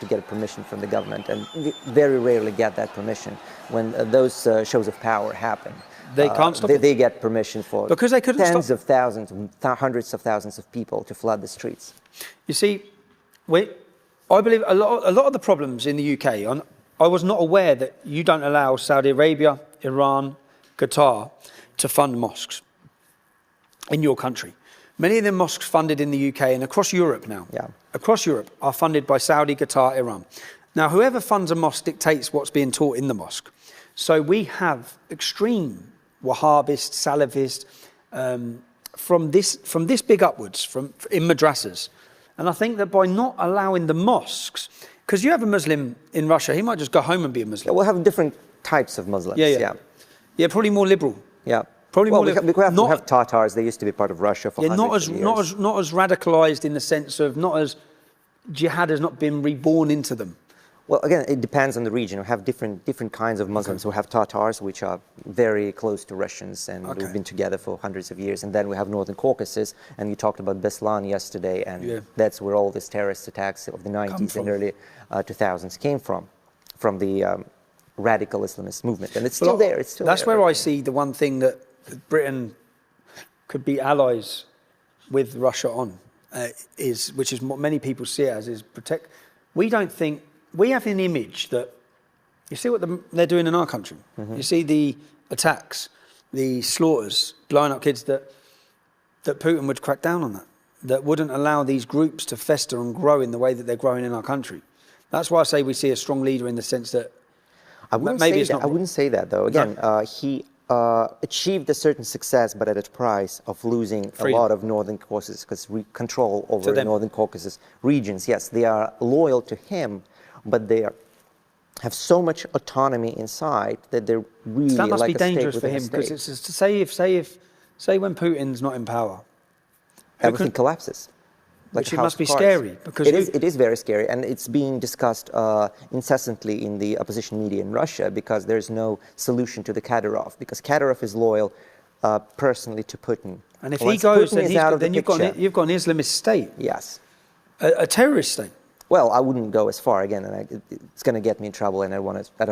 get permission from the government, and we very rarely get that permission. When those shows of power happen, they can't stop it. They get permission for because they couldn't tens of thousands, hundreds of thousands of people to flood the streets. You see, I believe a lot of the problems in the UK. I was not aware that you don't allow Saudi Arabia, Iran, Qatar to fund mosques in your country. Many of the mosques funded in the UK and across Europe now, across Europe, are funded by Saudi, Qatar, Iran. Now, whoever funds a mosque dictates what's being taught in the mosque. So we have extreme Wahhabist, Salafist, from this big upwards, in madrasas. And I think that by not allowing the mosques, because you have a Muslim in Russia, he might just go home and be a Muslim. Yeah, we'll have different types of Muslims. Yeah, probably more liberal. Yeah. Probably more liberal. We have Tatars. They used to be part of Russia for hundreds of years. Not as radicalized in the sense of not as jihad has not been reborn into them. Well, again, it depends on the region. We have different kinds of Muslims. We have Tatars, which are very close to Russians, and we've been together for hundreds of years. And then we have Northern Caucasus, and you talked about Beslan yesterday, and that's where all these terrorist attacks of the 90s and early 2000s came from the radical Islamist movement. And it's still there. It's still that's there. where I see the one thing that Britain could be allies with Russia on, which is what many people see it as, is protect. We don't think. We have an image that, you see what they're doing in our country. You see the attacks, the slaughters, blowing up kids, that Putin would crack down on that wouldn't allow these groups to fester and grow in the way that they're growing in our country. That's why I say we see a strong leader in the sense that I wouldn't say that, though. Again, he achieved a certain success, but at a price of losing a lot of Northern Caucasus, because we control over Northern Caucasus regions. Yes, they are loyal to him, but they have so much autonomy inside that they're really that must like be dangerous for him, because it's to say when Putin's not in power, everything collapses. Which it must be scary, because it is very scary, and it's being discussed incessantly in the opposition media in Russia, because there's no solution to the Kadyrov, because Kadyrov is loyal personally to Putin. And if he goes, then you've got an Islamist state. Yes. A terrorist state. Well, I wouldn't go as far again, and it's going to get me in trouble, and I don't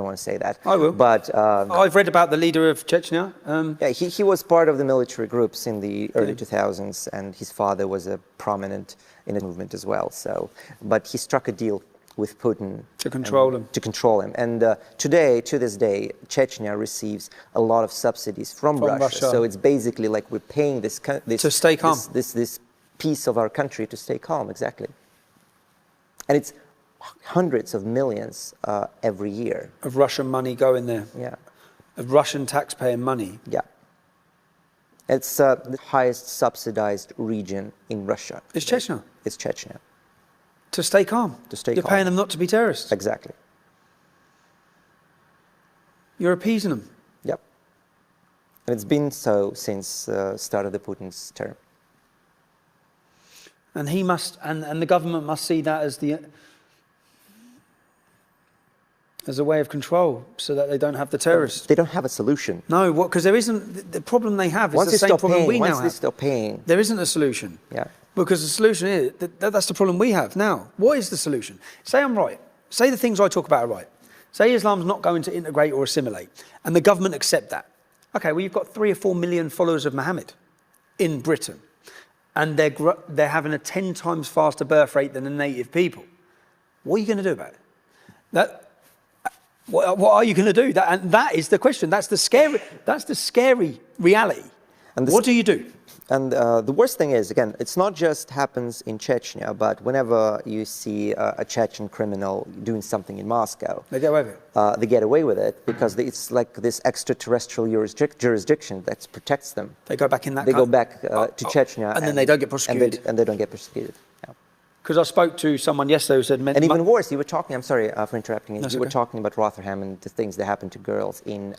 want to say that. I will. But I've read about the leader of Chechnya. Yeah, he was part of the military groups in the early 2000s, and his father was a prominent in the movement as well. So, but he struck a deal with Putin to control him. To control him, and today, to this day, Chechnya receives a lot of subsidies from Russia. So it's basically like we're paying this to stay calm. This piece of our country to stay calm. Exactly. And it's hundreds of millions every year. Of Russian money going there. Yeah. Of Russian taxpayer money. Yeah. It's the highest subsidized region in Russia. It's Chechnya. It's Chechnya. To stay calm. To stay calm. You're paying them not to be terrorists. Exactly. You're appeasing them. Yep. And it's been so since the start of the Putin's term. And he must, and the government must see that as a way of control, so that they don't have the terrorists. They don't have a solution. No, because there isn't. The problem they have is the same problem we now have. Once they stop paying, there isn't a solution. Yeah. Because the solution is that's the problem we have now. What is the solution? Say I'm right. Say the things I talk about are right. Say Islam's not going to integrate or assimilate, and the government accept that. Okay, well you've got 3 or 4 million followers of Muhammad in Britain. And they're having a 10 times faster birth rate than the native people. What are you going to do about it? What are you going to do? And that is the question. That's the scary reality. And what do you do? And the worst thing is, again, it's not just happens in Chechnya, but whenever you see a Chechen criminal doing something in Moscow, They get away with it. they get away with it because it's like this extraterrestrial jurisdiction that protects them. They go back in that They go back to Chechnya. And then they don't get prosecuted. And they don't get prosecuted. Yeah. Because I spoke to someone yesterday who said... And even worse, you were talking, I'm sorry for interrupting you, you were okay. talking about Rotherham and the things that happen to girls in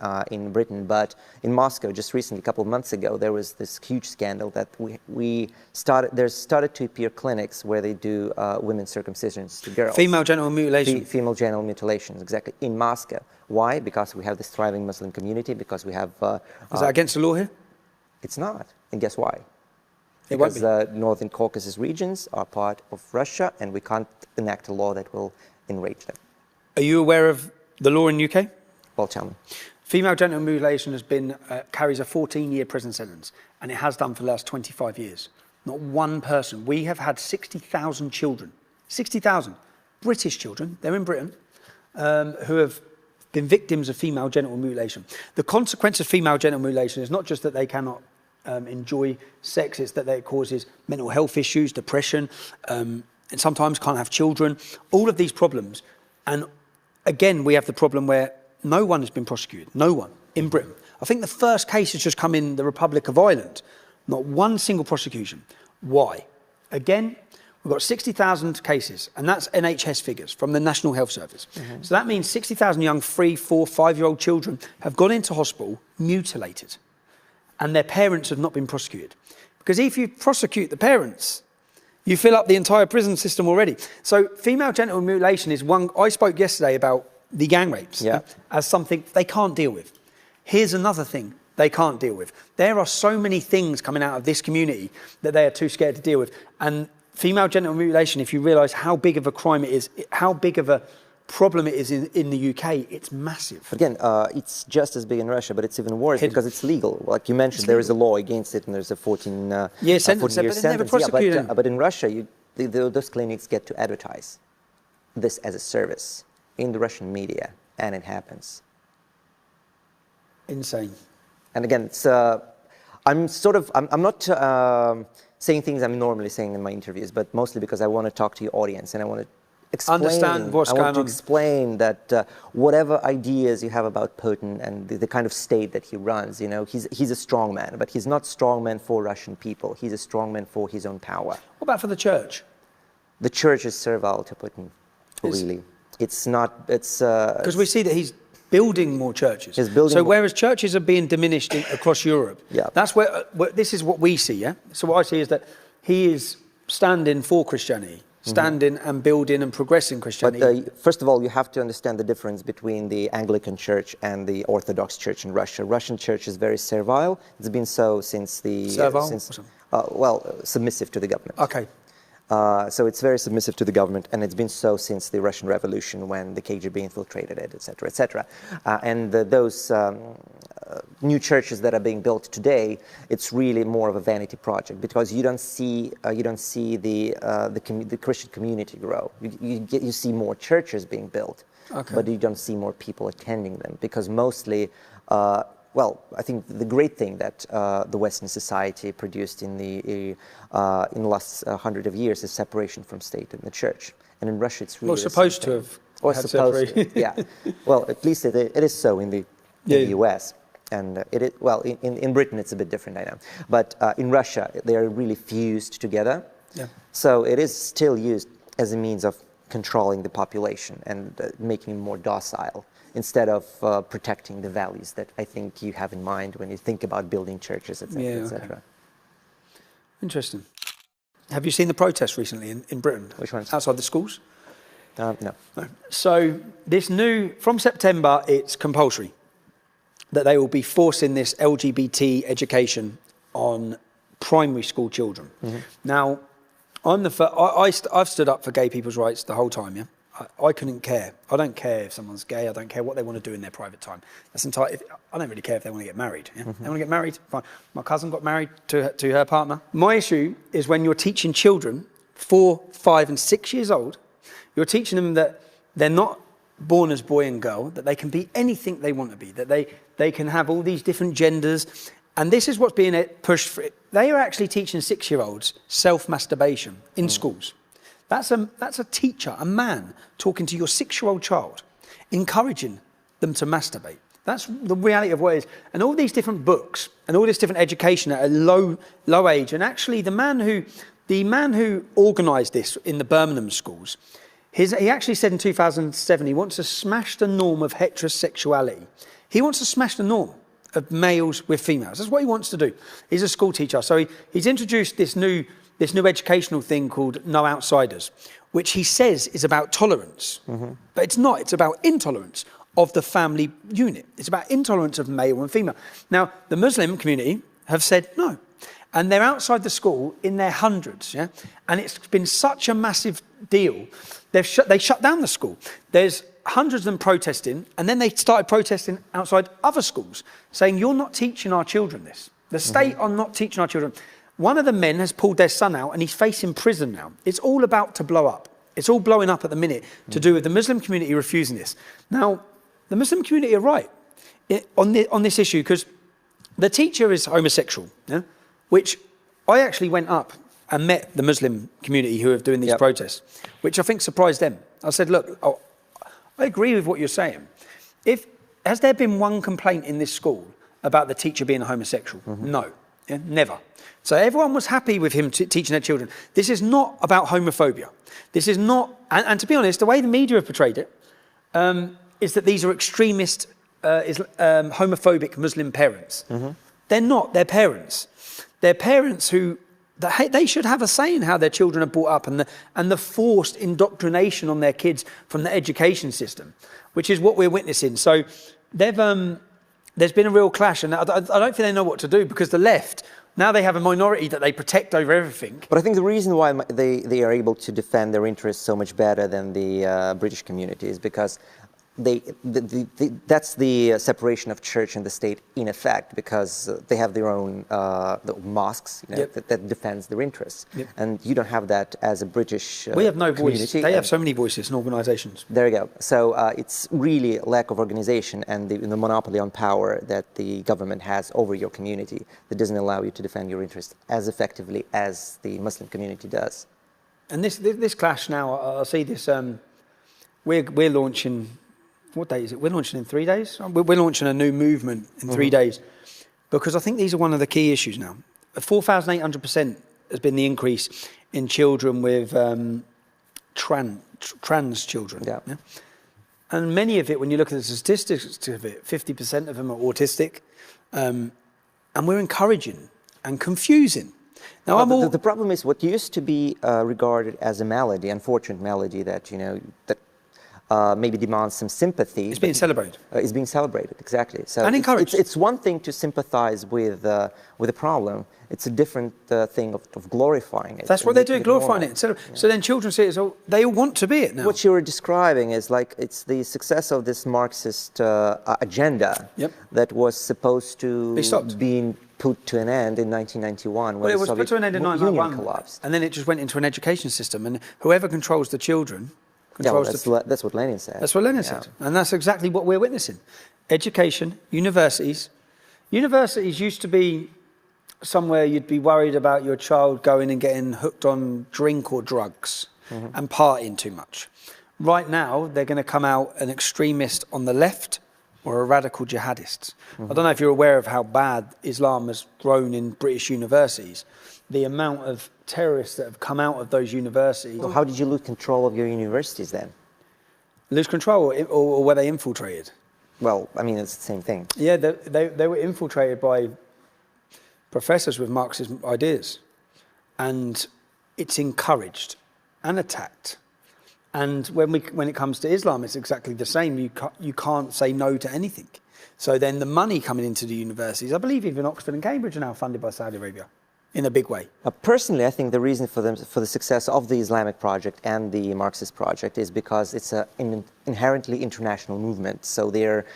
Britain, but in Moscow, just recently, a couple of months ago, there was this huge scandal that there started to appear clinics where they do women's circumcisions to girls. Female genital mutilation. Female genital mutilations, exactly, in Moscow. Why? Because we have this thriving Muslim community, because we have... Is that against the law here? It's not, and guess why? It won't Because be. Northern Caucasus regions are part of Russia, and we can't enact a law that will enrage them. Are you aware of the law in UK? Well, tell me. Female genital mutilation has been carries a 14-year prison sentence, and it has done for the last 25 years. Not one person. We have had 60,000 children, 60,000 British children, they're in Britain, who have been victims of female genital mutilation. The consequence of female genital mutilation is not just that they cannot enjoy sex, it's that it causes mental health issues, depression, and sometimes can't have children, all of these problems. And again, we have the problem where no one has been prosecuted, no one in Britain. I think the first case has just come in the Republic of Ireland, not one single prosecution. Why? Again, we've got 60,000 cases, and that's NHS figures from the National Health Service. Mm-hmm. So that means 60,000 young 3, 4, 5-year-old children have gone into hospital mutilated, and their parents have not been prosecuted. Because if you prosecute the parents, you fill up the entire prison system already. So female genital mutilation is one... I spoke yesterday about the gang rapes as something they can't deal with. Here's another thing they can't deal with. There are so many things coming out of this community that they are too scared to deal with. And female genital mutilation, if you realise how big of a crime it is, how big of a problem it is in the UK, it's massive. Again, it's just as big in Russia, but it's even worse because it's legal. Like you mentioned, there is a law against it, and there's a 14-year sentence. But in Russia, those clinics get to advertise this as a service in the Russian media, and it happens. Insane. And again, it's, I'm not saying things I'm normally saying in my interviews, but mostly because I want to talk to your audience, and I want to understand what's going on. I want to explain that whatever ideas you have about Putin and the kind of state that he runs, you know, he's a strong man, but he's not strong man for Russian people. He's a strong man for his own power. What about for the church? The church is servile to Putin, really. It's not, it's... Because we see that he's building more churches. He's building whereas churches are being diminished across Europe, that's where this is what we see, yeah? So what I see is that he is standing for Christianity, standing and building and progressing Christianity. But first of all, you have to understand the difference between the Anglican Church and the Orthodox Church in Russia. Russian Church is very servile. It's been so since the... Servile? Submissive to the government. Okay. So it's very submissive to the government, and it's been so since the Russian Revolution when the KGB infiltrated it, etc., etc. And those new churches that are being built today, it's really more of a vanity project because you don't see the Christian community grow. You see more churches being built, but you don't see more people attending them because mostly. Well, I think the great thing that the Western society produced in the last 100 of years is separation from state and the church. And in Russia, it's really supposed to have. Or supposed to, yeah. Well, at least it is so in the U.S. And in Britain, it's a bit different, I know. But in Russia, they are really fused together. Yeah. So it is still used as a means of controlling the population and making them more docile, instead of protecting the values that I think you have in mind when you think about building churches, etc., etc. Interesting. Have you seen the protests recently in Britain? Which ones? Outside the schools? No. So from September, it's compulsory that they will be forcing this LGBT education on primary school children. Now, I've stood up for gay people's rights the whole time, yeah? I couldn't care. I don't care if someone's gay. I don't care what they want to do in their private time. I don't really care if they want to get married. Yeah? They want to get married, fine. My cousin got married to her partner. My issue is when you're teaching children, 4, 5 and 6 years old, you're teaching them that they're not born as boy and girl, that they can be anything they want to be, that they can have all these different genders, And this is what's being pushed for it. They are actually teaching 6-year-olds self-masturbation in schools. That's a teacher, a man, talking to your 6-year-old child, encouraging them to masturbate. That's the reality of what it is. And all these different books and all this different education at a low age. And actually the man who organised this in the Birmingham schools, he actually said in 2007 he wants to smash the norm of heterosexuality. He wants to smash the norm of males with females. That's what he wants to do. He's a school teacher. So he's introduced this new educational thing called No Outsiders, which he says is about tolerance. But it's not. It's about intolerance of the family unit. It's about intolerance of male and female. Now, the Muslim community have said no. And they're outside the school in their hundreds, yeah? And it's been such a massive deal. They shut down the school. There's hundreds of them protesting, and then they started protesting outside other schools, saying, you're not teaching our children this. The state are not teaching our children. One of the men has pulled their son out, and he's facing prison now. It's all about to blow up. It's all blowing up at the minute to do with the Muslim community refusing this. Now, the Muslim community are right on this issue, because the teacher is homosexual, yeah? Which I actually went up and met the Muslim community who are doing these protests, which I think surprised them. I said, look, I agree with what you're saying. Has there been one complaint in this school about the teacher being a homosexual? No, yeah, never. So everyone was happy with him teaching their children. This is not about homophobia. This is not, and to be honest, the way the media have portrayed it is that these are extremist, homophobic Muslim parents. They're not, they're parents. They're parents who, they should have a say in how their children are brought up and the forced indoctrination on their kids from the education system, which is what we're witnessing. So there's been a real clash, and I don't think they know what to do, because the left, now they have a minority that they protect over everything. But I think the reason why they are able to defend their interests so much better than the British community is because that's the separation of church and the state in effect, because they have their own mosques, you know, that defends their interests. And you don't have that as a British we have no voice. They have so many voices and organisations. There you go. So it's really a lack of organisation and the monopoly on power that the government has over your community that doesn't allow you to defend your interests as effectively as the Muslim community does. And this clash now, I see this, we're launching. What day is it? We're launching in 3 days. We're launching a new movement in 3 days, because I think these are one of the key issues now. 4,800% has been the increase in children with trans children. Yeah? And many of it, when you look at the statistics of it, 50% of them are autistic, and we're encouraging and confusing. Now, the problem is what used to be regarded as a malady, unfortunate malady that, you know, that maybe demands some sympathy. It's being celebrated. It's being celebrated, exactly. So and encouraged. It's one thing to sympathize with a problem. It's a different thing of glorifying it. That's what they're doing, glorifying it. So then children see it as, oh, they all want to be it now. What you were describing is like it's the success of this Marxist agenda that was supposed to be put to an end in 1991 when it was put to an end in 1991, collapsed. And then it just went into an education system, and whoever controls the children that's what Lenin said. That's what Lenin said. And that's exactly what we're witnessing. Education, universities. Universities used to be somewhere you'd be worried about your child going and getting hooked on drink or drugs and partying too much. Right now, they're going to come out an extremist on the left or a radical jihadist. I don't know if you're aware of how bad Islam has grown in British universities. The amount of terrorists that have come out of those universities. So how did you lose control of your universities then? Lose control, or were they infiltrated? Well, I mean, it's the same thing. Yeah, they were infiltrated by professors with Marxist ideas. And it's encouraged and attacked. And when it comes to Islam, it's exactly the same. You can't say no to anything. So then the money coming into the universities, I believe even Oxford and Cambridge are now funded by Saudi Arabia. In a big way. Personally, I think the reason for the success of the Islamic project and the Marxist project is because it's an inherently international movement. So they're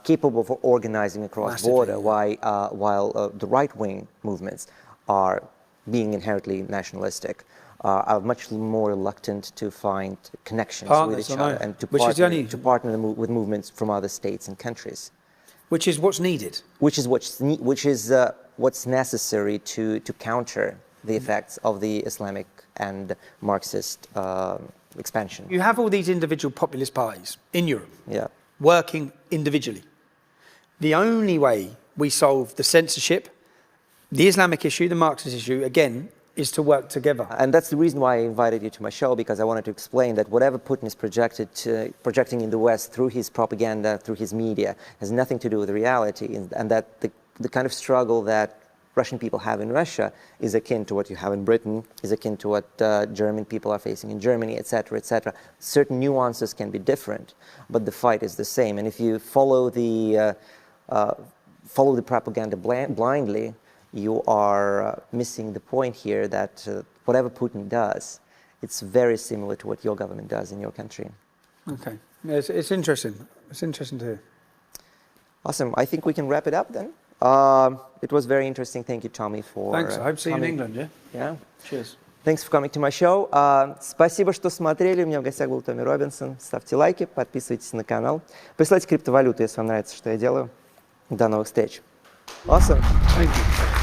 capable of organizing across border, while the right-wing movements are being inherently nationalistic, are much more reluctant to find connections with each other and to partner with movements from other states and countries. which is what's needed. Which is what's necessary to counter the effects of the Islamic and Marxist expansion. You have all these individual populist parties in Europe, Yeah. working individually. The only way we solve the censorship, the Islamic issue, the Marxist issue, again, is to work together. And that's the reason why I invited you to my show, because I wanted to explain that whatever Putin is projecting in the West through his propaganda, through his media, has nothing to do with reality, and that the kind of struggle that Russian people have in Russia is akin to what you have in Britain, is akin to what German people are facing in Germany, etc., etc. Certain nuances can be different, but the fight is the same. And if you follow the propaganda blindly, you are missing the point here that whatever Putin does, it's very similar to what your government does in your country. Okay, yeah, it's interesting. It's interesting to hear. Awesome. I think we can wrap it up then. It was very interesting. Thank you, Tommy, for Thanks. I hope to see you in England, yeah? Yeah. Cheers. Thanks for coming to my show. Спасибо, что смотрели. У меня в гостях был Томми Робинсон. Ставьте лайки, подписывайтесь на канал. Присылайте криптовалюту, если вам нравится, что я делаю. До новых встреч. Awesome. Thank you.